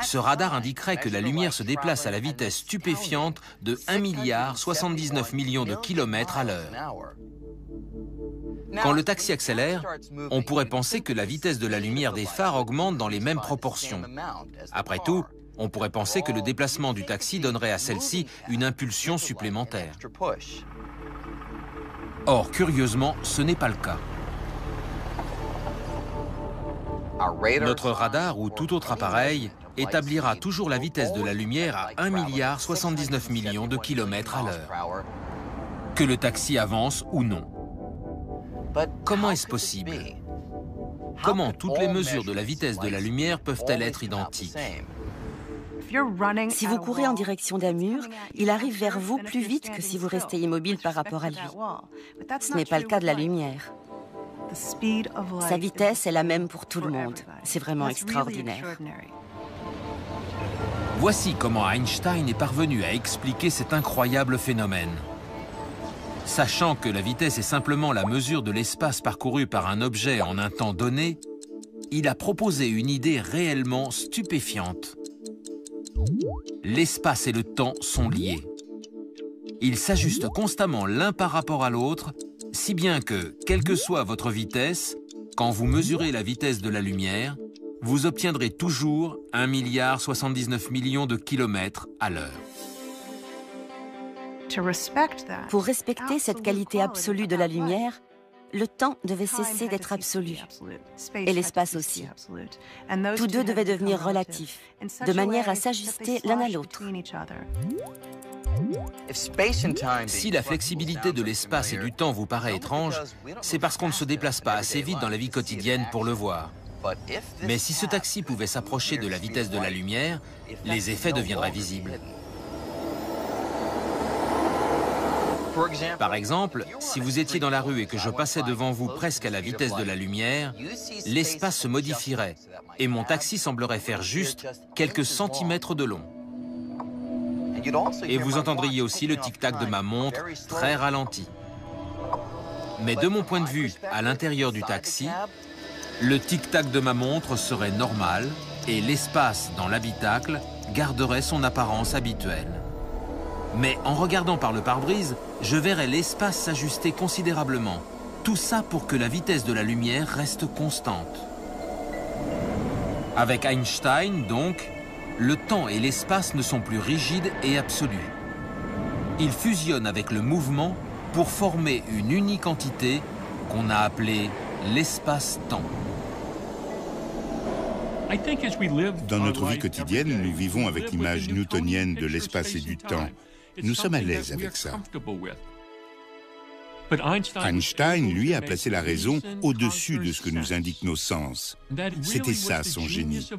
[SPEAKER 2] Ce radar indiquerait que la lumière se déplace à la vitesse stupéfiante de 1,79 milliard de kilomètres à l'heure. Quand le taxi accélère, on pourrait penser que la vitesse de la lumière des phares augmente dans les mêmes proportions. Après tout, on pourrait penser que le déplacement du taxi donnerait à celle-ci une impulsion supplémentaire. Or, curieusement, ce n'est pas le cas. Notre radar ou tout autre appareil établira toujours la vitesse de la lumière à 1,79 milliard de kilomètres à l'heure, que le taxi avance ou non. Comment est-ce possible? Comment toutes les mesures de la vitesse de la lumière peuvent-elles être identiques?
[SPEAKER 8] Si vous courez en direction d'un mur, il arrive vers vous plus vite que si vous restez immobile par rapport à lui. Ce n'est pas le cas de la lumière. Sa vitesse est la même pour tout le monde. C'est vraiment extraordinaire.
[SPEAKER 2] Voici comment Einstein est parvenu à expliquer cet incroyable phénomène. Sachant que la vitesse est simplement la mesure de l'espace parcouru par un objet en un temps donné, il a proposé une idée réellement stupéfiante. L'espace et le temps sont liés. Ils s'ajustent constamment l'un par rapport à l'autre, si bien que, quelle que soit votre vitesse, quand vous mesurez la vitesse de la lumière, vous obtiendrez toujours 1,79 milliard de kilomètres à l'heure.
[SPEAKER 8] Pour respecter cette qualité absolue de la lumière, le temps devait cesser d'être absolu, et l'espace aussi. Tous deux devaient devenir relatifs, de manière à s'ajuster l'un à l'autre.
[SPEAKER 2] Si la flexibilité de l'espace et du temps vous paraît étrange, c'est parce qu'on ne se déplace pas assez vite dans la vie quotidienne pour le voir. Mais si ce taxi pouvait s'approcher de la vitesse de la lumière, les effets deviendraient visibles. Par exemple, si vous étiez dans la rue et que je passais devant vous presque à la vitesse de la lumière, l'espace se modifierait et mon taxi semblerait faire juste quelques centimètres de long. Et vous entendriez aussi le tic-tac de ma montre très ralenti. Mais de mon point de vue, à l'intérieur du taxi, Le tic-tac de ma montre serait normal et l'espace dans l'habitacle garderait son apparence habituelle. Mais en regardant par le pare-brise, je verrais l'espace s'ajuster considérablement. Tout ça pour que la vitesse de la lumière reste constante. Avec Einstein, donc, le temps et l'espace ne sont plus rigides et absolus. Ils fusionnent avec le mouvement pour former une unique entité qu'on a appelée l'espace-temps.
[SPEAKER 4] Dans notre vie quotidienne, nous vivons avec l'image newtonienne de l'espace et du temps. Nous sommes à l'aise avec ça. Einstein, lui, a placé la raison au-dessus de ce que nous indiquent nos sens. C'était ça, son génie.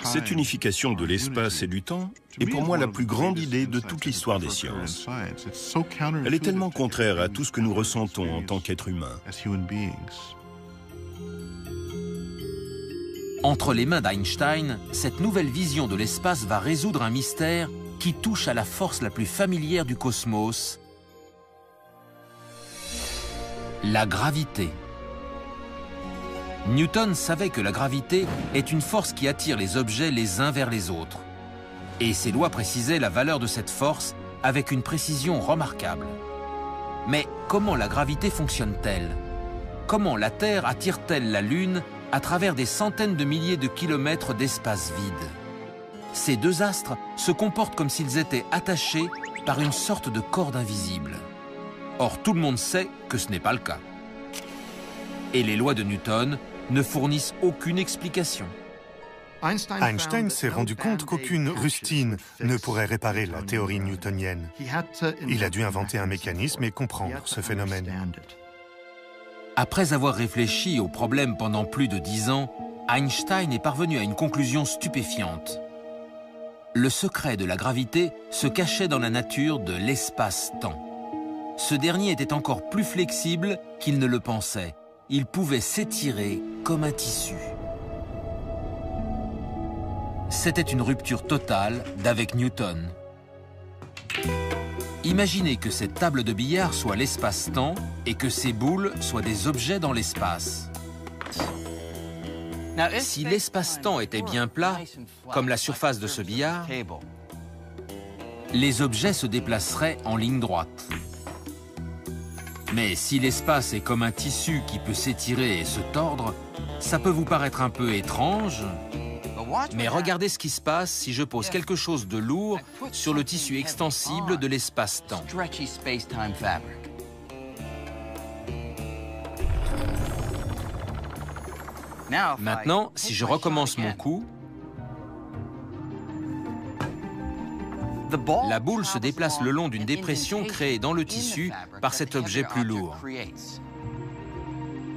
[SPEAKER 5] Cette unification de l'espace et du temps est pour moi la plus grande idée de toute l'histoire des sciences. Elle est tellement contraire à tout ce que nous ressentons en tant qu'êtres humains.
[SPEAKER 2] Entre les mains d'Einstein, cette nouvelle vision de l'espace va résoudre un mystère qui touche à la force la plus familière du cosmos, la gravité. Newton savait que la gravité est une force qui attire les objets les uns vers les autres. Et ses lois précisaient la valeur de cette force avec une précision remarquable. Mais comment la gravité fonctionne-t-elle? Comment la Terre attire-t-elle la Lune à travers des centaines de milliers de kilomètres d'espace vide? Ces deux astres se comportent comme s'ils étaient attachés par une sorte de corde invisible. Or, tout le monde sait que ce n'est pas le cas. Et les lois de Newton ne fournissent aucune explication.
[SPEAKER 7] Einstein s'est rendu compte qu'aucune rustine ne pourrait réparer la théorie newtonienne. Il a dû inventer un mécanisme et comprendre ce phénomène.
[SPEAKER 2] Après avoir réfléchi au problème pendant plus de 10 ans, Einstein est parvenu à une conclusion stupéfiante. Le secret de la gravité se cachait dans la nature de l'espace-temps. Ce dernier était encore plus flexible qu'il ne le pensait. Il pouvait s'étirer comme un tissu. C'était une rupture totale d'avec Newton. Imaginez que cette table de billard soit l'espace-temps et que ces boules soient des objets dans l'espace. Si l'espace-temps était bien plat, comme la surface de ce billard, les objets se déplaceraient en ligne droite. Mais si l'espace est comme un tissu qui peut s'étirer et se tordre, ça peut vous paraître un peu étrange, mais regardez ce qui se passe si je pose quelque chose de lourd sur le tissu extensible de l'espace-temps. Maintenant, si je recommence mon coup, la boule se déplace le long d'une dépression créée dans le tissu par cet objet plus lourd.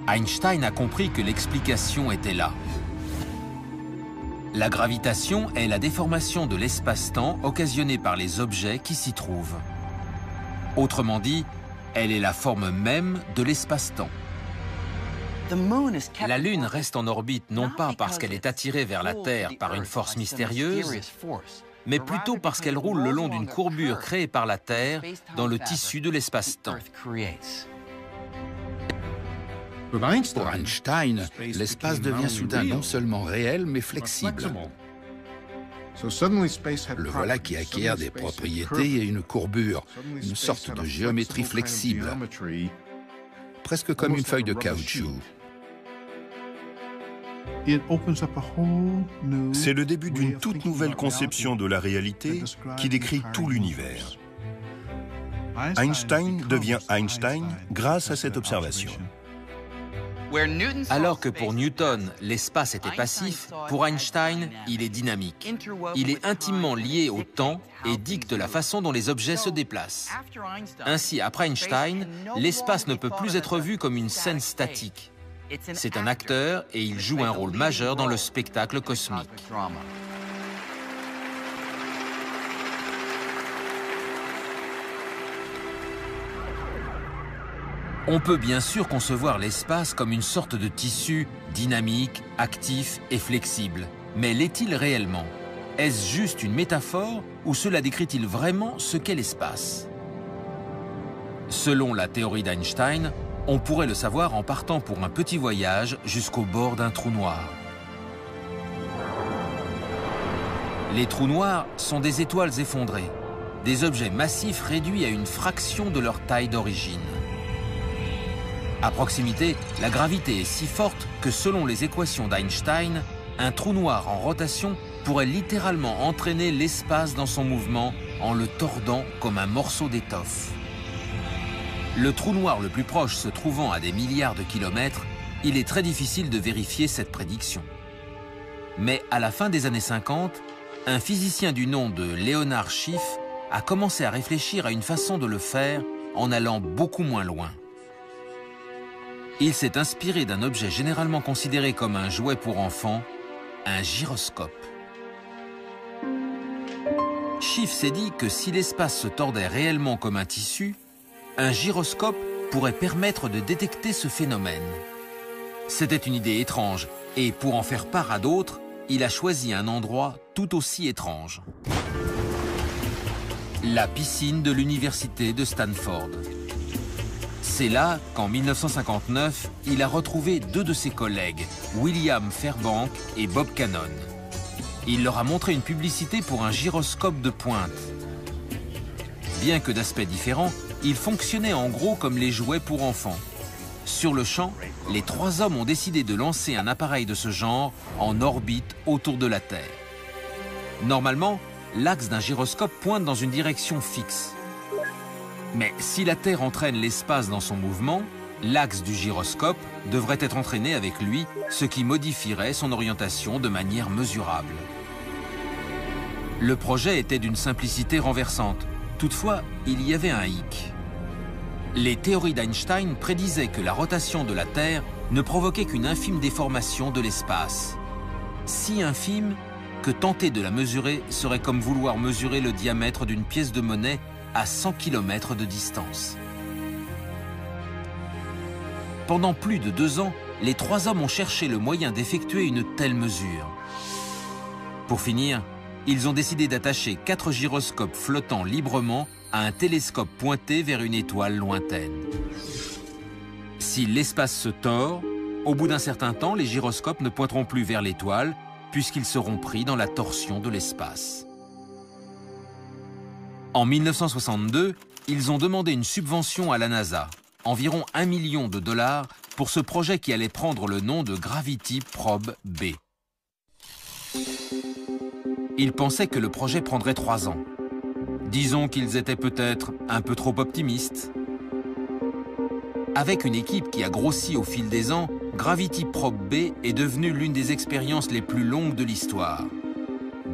[SPEAKER 2] Einstein a compris que l'explication était là. La gravitation est la déformation de l'espace-temps occasionnée par les objets qui s'y trouvent. Autrement dit, elle est la forme même de l'espace-temps. La Lune reste en orbite non pas parce qu'elle est attirée vers la Terre par une force mystérieuse, mais plutôt parce qu'elle roule le long d'une courbure créée par la Terre dans le tissu de l'espace-temps.
[SPEAKER 3] Pour Einstein, l'espace devient soudain non seulement réel, mais flexible. Le voilà qui acquiert des propriétés et une courbure, une sorte de géométrie flexible, presque comme une feuille de caoutchouc.
[SPEAKER 5] C'est le début d'une toute nouvelle conception de la réalité qui décrit tout l'univers. Einstein devient Einstein grâce à cette observation.
[SPEAKER 2] Alors que pour Newton, l'espace était passif, pour Einstein, il est dynamique. Il est intimement lié au temps et dicte la façon dont les objets se déplacent. Ainsi, après Einstein, l'espace ne peut plus être vu comme une scène statique. C'est un acteur et il joue un rôle majeur dans le spectacle cosmique. On peut bien sûr concevoir l'espace comme une sorte de tissu dynamique, actif et flexible. Mais l'est-il réellement? Est-ce juste une métaphore ou cela décrit-il vraiment ce qu'est l'espace? Selon la théorie d'Einstein, On pourrait le savoir en partant pour un petit voyage jusqu'au bord d'un trou noir. Les trous noirs sont des étoiles effondrées, des objets massifs réduits à une fraction de leur taille d'origine. À proximité, la gravité est si forte que selon les équations d'Einstein, un trou noir en rotation pourrait littéralement entraîner l'espace dans son mouvement en le tordant comme un morceau d'étoffe. Le trou noir le plus proche se trouvant à des milliards de kilomètres, il est très difficile de vérifier cette prédiction. Mais à la fin des années 50, un physicien du nom de Leonard Schiff a commencé à réfléchir à une façon de le faire en allant beaucoup moins loin. Il s'est inspiré d'un objet généralement considéré comme un jouet pour enfants, un gyroscope. Schiff s'est dit que si l'espace se tordait réellement comme un tissu, un gyroscope pourrait permettre de détecter ce phénomène. C'était une idée étrange, et pour en faire part à d'autres, il a choisi un endroit tout aussi étrange. La piscine de l'université de Stanford. C'est là qu'en 1959, il a retrouvé deux de ses collègues, William Fairbank et Bob Cannon. Il leur a montré une publicité pour un gyroscope de pointe. Bien que d'aspect différent, il fonctionnait en gros comme les jouets pour enfants. Sur le champ, les trois hommes ont décidé de lancer un appareil de ce genre en orbite autour de la Terre. Normalement, l'axe d'un gyroscope pointe dans une direction fixe. Mais si la Terre entraîne l'espace dans son mouvement, l'axe du gyroscope devrait être entraîné avec lui, ce qui modifierait son orientation de manière mesurable. Le projet était d'une simplicité renversante. Toutefois, il y avait un hic. Les théories d'Einstein prédisaient que la rotation de la Terre ne provoquait qu'une infime déformation de l'espace. Si infime que tenter de la mesurer serait comme vouloir mesurer le diamètre d'une pièce de monnaie à 100 km de distance. Pendant plus de 2 ans, les trois hommes ont cherché le moyen d'effectuer une telle mesure. Pour finir, ils ont décidé d'attacher 4 gyroscopes flottant librement à un télescope pointé vers une étoile lointaine. Si l'espace se tord, au bout d'un certain temps, les gyroscopes ne pointeront plus vers l'étoile, puisqu'ils seront pris dans la torsion de l'espace. En 1962, ils ont demandé une subvention à la NASA, environ $1 million, pour ce projet qui allait prendre le nom de Gravity Probe B. Ils pensaient que le projet prendrait 3 ans. Disons qu'ils étaient peut-être un peu trop optimistes. Avec une équipe qui a grossi au fil des ans, Gravity Probe B est devenue l'une des expériences les plus longues de l'histoire.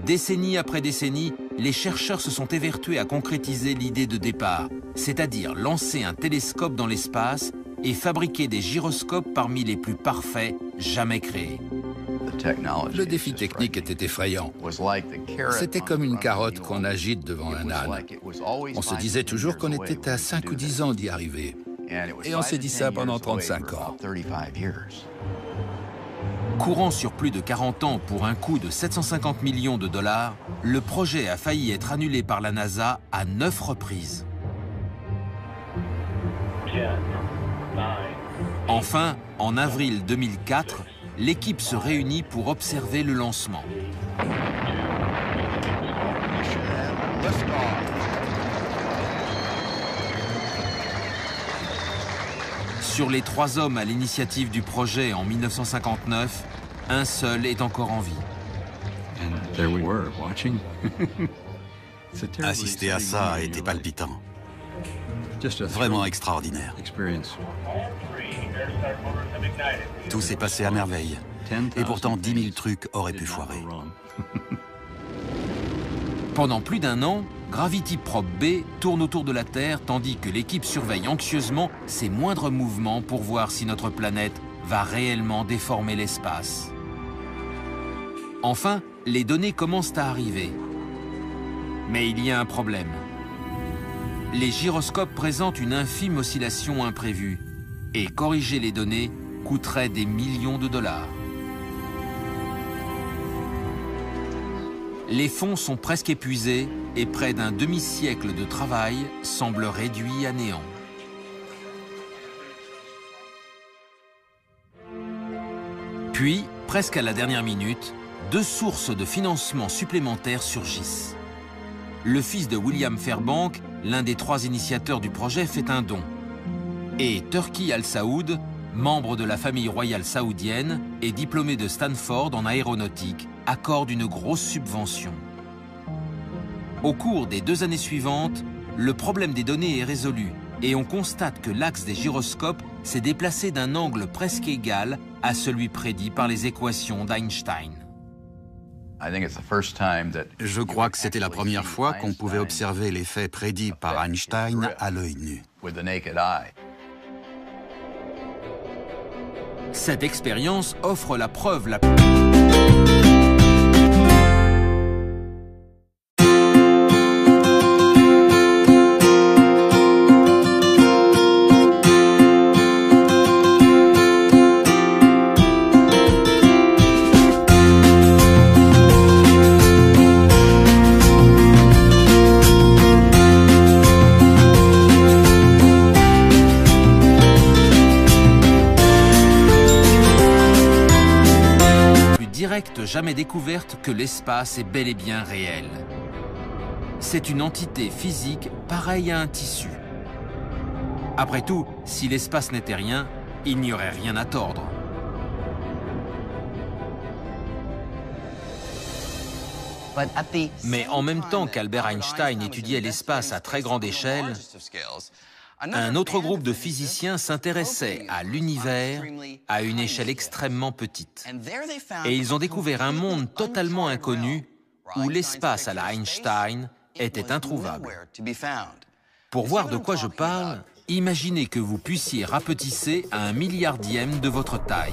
[SPEAKER 2] Décennie après décennie, les chercheurs se sont évertués à concrétiser l'idée de départ, c'est-à-dire lancer un télescope dans l'espace et fabriquer des gyroscopes parmi les plus parfaits jamais créés.
[SPEAKER 3] Le défi technique était effrayant. C'était comme une carotte qu'on agite devant un âne. On se disait toujours qu'on était à 5 ou 10 ans d'y arriver. Et on s'est dit ça pendant 35 ans.
[SPEAKER 2] Courant sur plus de 40 ans pour un coût de $750 millions, le projet a failli être annulé par la NASA à 9 reprises. Enfin, en avril 2004, l'équipe se réunit pour observer le lancement. Sur les 3 hommes à l'initiative du projet en 1959, un seul est encore en vie.
[SPEAKER 9] Assister à ça a été palpitant. Vraiment extraordinaire. Tout s'est passé à merveille. Et pourtant, 10 000 trucs auraient pu foirer.
[SPEAKER 2] Pendant plus d'1 an, Gravity Probe B tourne autour de la Terre tandis que l'équipe surveille anxieusement ses moindres mouvements pour voir si notre planète va réellement déformer l'espace. Enfin, les données commencent à arriver. Mais il y a un problème. Les gyroscopes présentent une infime oscillation imprévue et corriger les données coûterait des millions de dollars. Les fonds sont presque épuisés et près d'un demi-siècle de travail semble réduit à néant. Puis, presque à la dernière minute, deux sources de financement supplémentaires surgissent. Le fils de William Fairbank, l'un des 3 initiateurs du projet, fait un don. Et Turki Al Saoud, membre de la famille royale saoudienne et diplômé de Stanford en aéronautique, accorde une grosse subvention. Au cours des 2 années suivantes, le problème des données est résolu et on constate que l'axe des gyroscopes s'est déplacé d'un angle presque égal à celui prédit par les équations d'Einstein.
[SPEAKER 9] Je crois que c'était la première fois qu'on pouvait observer l'effet prédit par Einstein à l'œil nu.
[SPEAKER 2] Cette expérience offre la preuve la plus... jamais découverte que l'espace est bel et bien réel. C'est une entité physique pareille à un tissu. Après tout, si l'espace n'était rien, il n'y aurait rien à tordre. Mais en même temps qu'Albert Einstein étudiait l'espace à très grande échelle, un autre groupe de physiciens s'intéressait à l'univers à une échelle extrêmement petite. Et ils ont découvert un monde totalement inconnu où l'espace à la Einstein était introuvable. Pour voir de quoi je parle, imaginez que vous puissiez rapetisser à 1 milliardième de votre taille.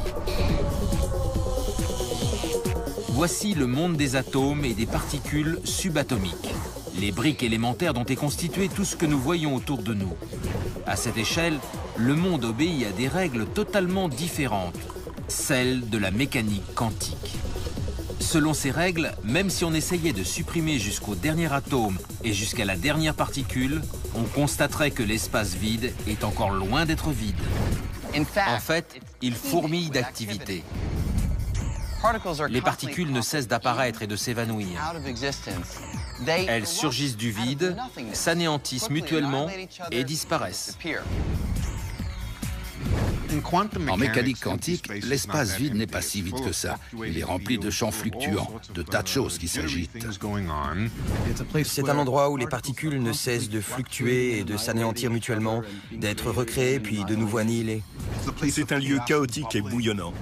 [SPEAKER 2] Voici le monde des atomes et des particules subatomiques, les briques élémentaires dont est constitué tout ce que nous voyons autour de nous. À cette échelle, le monde obéit à des règles totalement différentes, celles de la mécanique quantique. Selon ces règles, même si on essayait de supprimer jusqu'au dernier atome et jusqu'à la dernière particule, on constaterait que l'espace vide est encore loin d'être vide. En fait, il fourmille d'activité. Les particules ne cessent d'apparaître et de s'évanouir. Elles surgissent du vide, s'anéantissent mutuellement et disparaissent.
[SPEAKER 3] En mécanique quantique, l'espace vide n'est pas si vide que ça. Il est rempli de champs fluctuants, de tas de choses qui s'agitent.
[SPEAKER 10] C'est un endroit où les particules ne cessent de fluctuer et de s'anéantir mutuellement, d'être recréées puis de nouveau annihilées.
[SPEAKER 5] C'est un lieu chaotique et bouillonnant.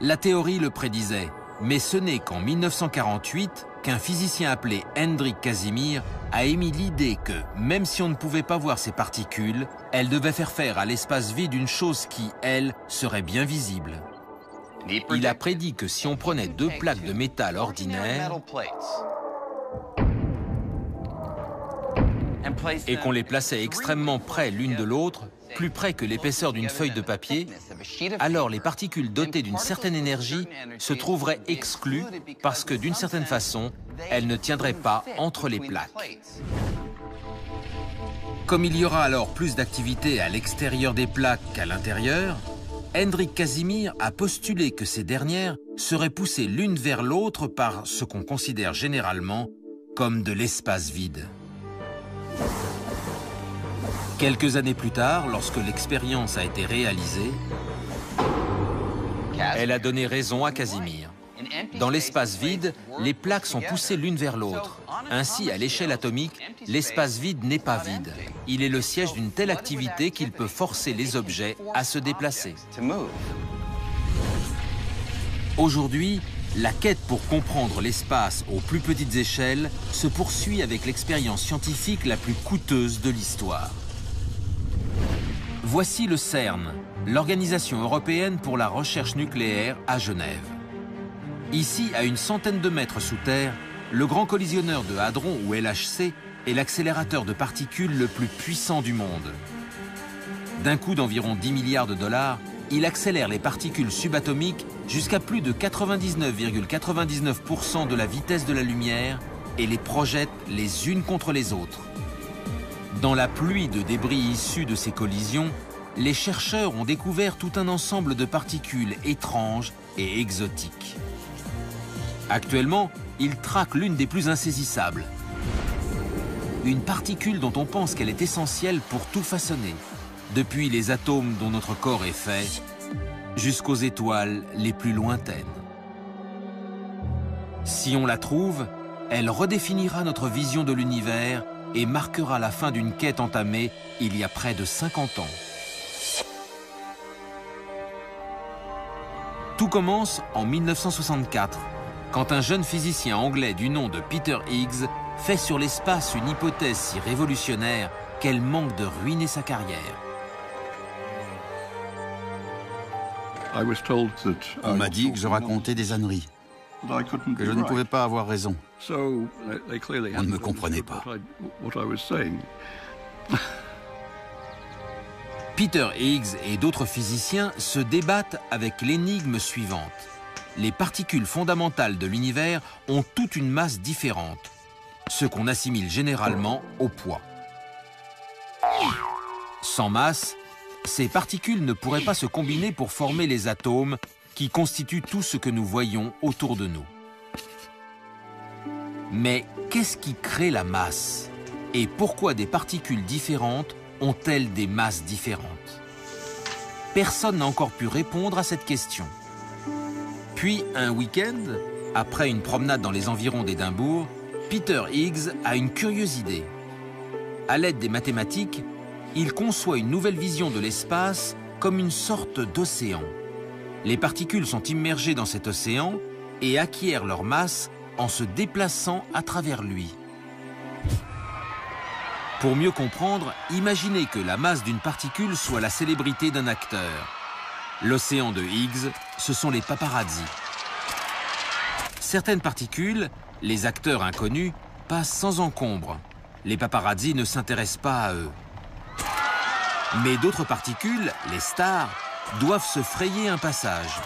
[SPEAKER 2] La théorie le prédisait, mais ce n'est qu'en 1948 qu'un physicien appelé Hendrik Casimir a émis l'idée que, même si on ne pouvait pas voir ces particules, elles devaient faire à l'espace vide une chose qui, elle, serait bien visible. Il a prédit que si on prenait 2 plaques de métal ordinaires et qu'on les plaçait extrêmement près l'une de l'autre, plus près que l'épaisseur d'une feuille de papier, alors les particules dotées d'une certaine énergie se trouveraient exclues parce que, d'une certaine façon, elles ne tiendraient pas entre les plaques. Comme il y aura alors plus d'activité à l'extérieur des plaques qu'à l'intérieur, Hendrik Casimir a postulé que ces dernières seraient poussées l'une vers l'autre par ce qu'on considère généralement comme de l'espace vide. Quelques années plus tard, lorsque l'expérience a été réalisée, elle a donné raison à Casimir. Dans l'espace vide, les plaques sont poussées l'une vers l'autre. Ainsi, à l'échelle atomique, l'espace vide n'est pas vide. Il est le siège d'une telle activité qu'il peut forcer les objets à se déplacer. Aujourd'hui, la quête pour comprendre l'espace aux plus petites échelles se poursuit avec l'expérience scientifique la plus coûteuse de l'histoire. Voici le CERN, l'Organisation européenne pour la recherche nucléaire à Genève. Ici, à une centaine de mètres sous terre, le Grand Collisionneur de Hadron, ou LHC, est l'accélérateur de particules le plus puissant du monde. D'un coût d'environ 10 milliards de dollars, il accélère les particules subatomiques jusqu'à plus de 99,99% de la vitesse de la lumière et les projette les unes contre les autres. Dans la pluie de débris issus de ces collisions, les chercheurs ont découvert tout un ensemble de particules étranges et exotiques. Actuellement, ils traquent l'une des plus insaisissables. Une particule dont on pense qu'elle est essentielle pour tout façonner, depuis les atomes dont notre corps est fait, jusqu'aux étoiles les plus lointaines. Si on la trouve, elle redéfinira notre vision de l'univers et marquera la fin d'une quête entamée il y a près de 50 ans. Tout commence en 1964, quand un jeune physicien anglais du nom de Peter Higgs fait sur l'espace une hypothèse si révolutionnaire qu'elle manque de ruiner sa carrière.
[SPEAKER 9] On m'a dit que je racontais des âneries, que je ne pouvais pas avoir raison. On ne me comprenait pas.
[SPEAKER 2] Peter Higgs et d'autres physiciens se débattent avec l'énigme suivante. Les particules fondamentales de l'univers ont toute une masse différente, ce qu'on assimile généralement au poids. Sans masse, ces particules ne pourraient pas se combiner pour former les atomes qui constituent tout ce que nous voyons autour de nous. Mais qu'est-ce qui crée la masse? Et pourquoi des particules différentes ont-elles des masses différentes? Personne n'a encore pu répondre à cette question. Puis, un week-end, après une promenade dans les environs d'Édimbourg, Peter Higgs a une curieuse idée. À l'aide des mathématiques, il conçoit une nouvelle vision de l'espace comme une sorte d'océan. Les particules sont immergées dans cet océan et acquièrent leur masse en se déplaçant à travers lui. Pour mieux comprendre, imaginez que la masse d'une particule soit la célébrité d'un acteur. L'océan de Higgs, ce sont les paparazzis. Certaines particules, les acteurs inconnus, passent sans encombre. Les paparazzis ne s'intéressent pas à eux. Mais d'autres particules, les stars, doivent se frayer un passage.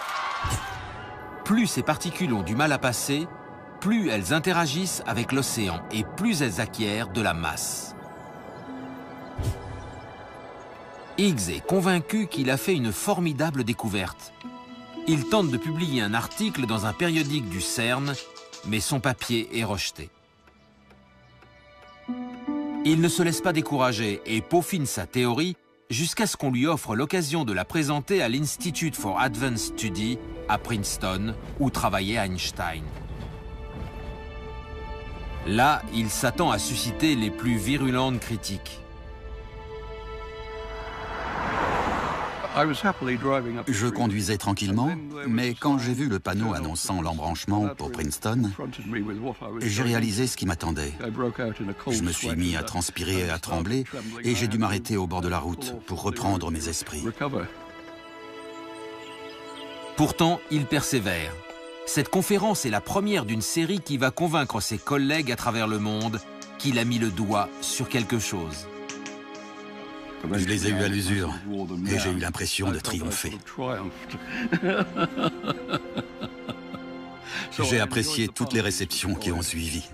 [SPEAKER 2] Plus ces particules ont du mal à passer, plus elles interagissent avec l'océan et plus elles acquièrent de la masse. Higgs est convaincu qu'il a fait une formidable découverte. Il tente de publier un article dans un périodique du CERN, mais son papier est rejeté. Il ne se laisse pas décourager et peaufine sa théorie jusqu'à ce qu'on lui offre l'occasion de la présenter à l'Institute for Advanced Study à Princeton, où travaillait Einstein. Là, il s'attend à susciter les plus virulentes critiques.
[SPEAKER 9] Je conduisais tranquillement, mais quand j'ai vu le panneau annonçant l'embranchement pour Princeton, j'ai réalisé ce qui m'attendait. Je me suis mis à transpirer et à trembler, et j'ai dû m'arrêter au bord de la route pour reprendre mes esprits.
[SPEAKER 2] Pourtant, il persévère. Cette conférence est la première d'une série qui va convaincre ses collègues à travers le monde qu'il a mis le doigt sur quelque chose.
[SPEAKER 9] Je les ai eus à l'usure et j'ai eu l'impression de triompher. J'ai apprécié toutes les réceptions qui ont suivi.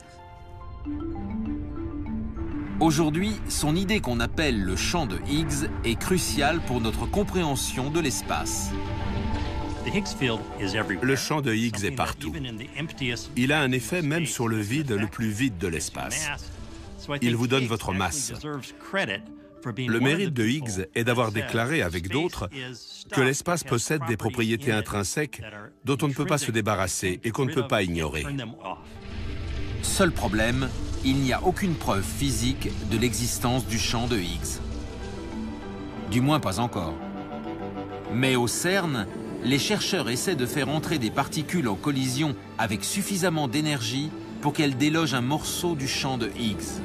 [SPEAKER 2] Aujourd'hui, son idée qu'on appelle le champ de Higgs est cruciale pour notre compréhension de l'espace.
[SPEAKER 6] Le champ de Higgs est partout. Il a un effet même sur le vide le plus vide de l'espace. Il vous donne votre masse. Le mérite de Higgs est d'avoir déclaré avec d'autres que l'espace possède des propriétés intrinsèques dont on ne peut pas se débarrasser et qu'on ne peut pas ignorer.
[SPEAKER 2] Seul problème, il n'y a aucune preuve physique de l'existence du champ de Higgs. Du moins pas encore. Mais au CERN, les chercheurs essaient de faire entrer des particules en collision avec suffisamment d'énergie pour qu'elles délogent un morceau du champ de Higgs,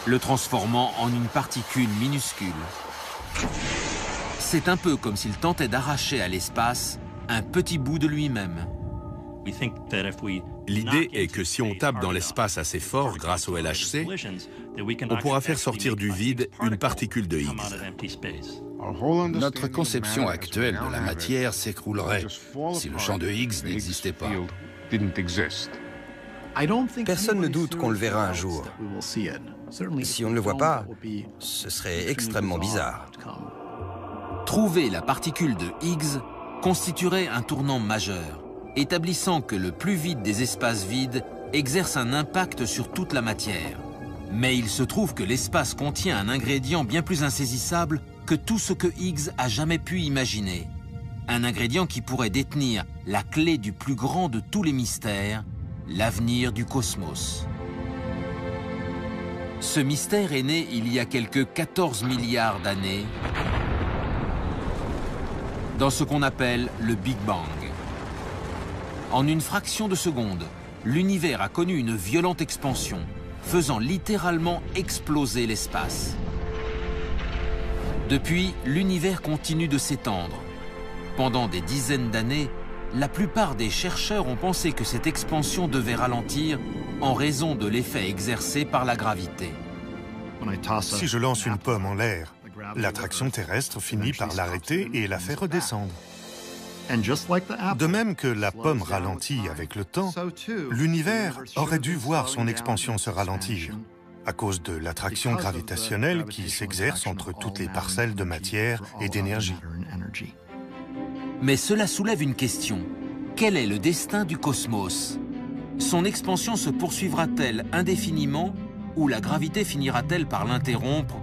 [SPEAKER 2] le transformant en une particule minuscule. C'est un peu comme s'il tentait d'arracher à l'espace un petit bout de lui-même.
[SPEAKER 6] L'idée est que si on tape dans l'espace assez fort grâce au LHC, on pourra faire sortir du vide une particule de Higgs.
[SPEAKER 3] Notre conception actuelle de la matière s'écroulerait si le champ de Higgs n'existait pas.
[SPEAKER 10] Personne ne doute qu'on le verra un jour. Si on ne le voit pas, ce serait extrêmement bizarre.
[SPEAKER 2] Trouver la particule de Higgs constituerait un tournant majeur, établissant que le plus vide des espaces vides exerce un impact sur toute la matière. Mais il se trouve que l'espace contient un ingrédient bien plus insaisissable que tout ce que Higgs a jamais pu imaginer. Un ingrédient qui pourrait détenir la clé du plus grand de tous les mystères, l'avenir du cosmos. Ce mystère est né il y a quelques 14 milliards d'années dans ce qu'on appelle le Big Bang. En une fraction de seconde, l'univers a connu une violente expansion, faisant littéralement exploser l'espace. Depuis, l'univers continue de s'étendre. Pendant des dizaines d'années, la plupart des chercheurs ont pensé que cette expansion devait ralentir en raison de l'effet exercé par la gravité.
[SPEAKER 7] Si je lance une pomme en l'air, l'attraction terrestre finit par l'arrêter et la fait redescendre. De même que la pomme ralentit avec le temps, l'univers aurait dû voir son expansion se ralentir à cause de l'attraction gravitationnelle qui s'exerce entre toutes les parcelles de matière et d'énergie.
[SPEAKER 2] Mais cela soulève une question. Quel est le destin du cosmos? Son expansion se poursuivra-t-elle indéfiniment ou la gravité finira-t-elle par l'interrompre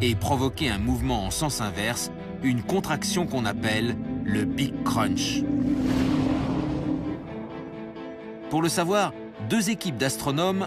[SPEAKER 2] et provoquer un mouvement en sens inverse, une contraction qu'on appelle le Big Crunch? Pour le savoir, deux équipes d'astronomes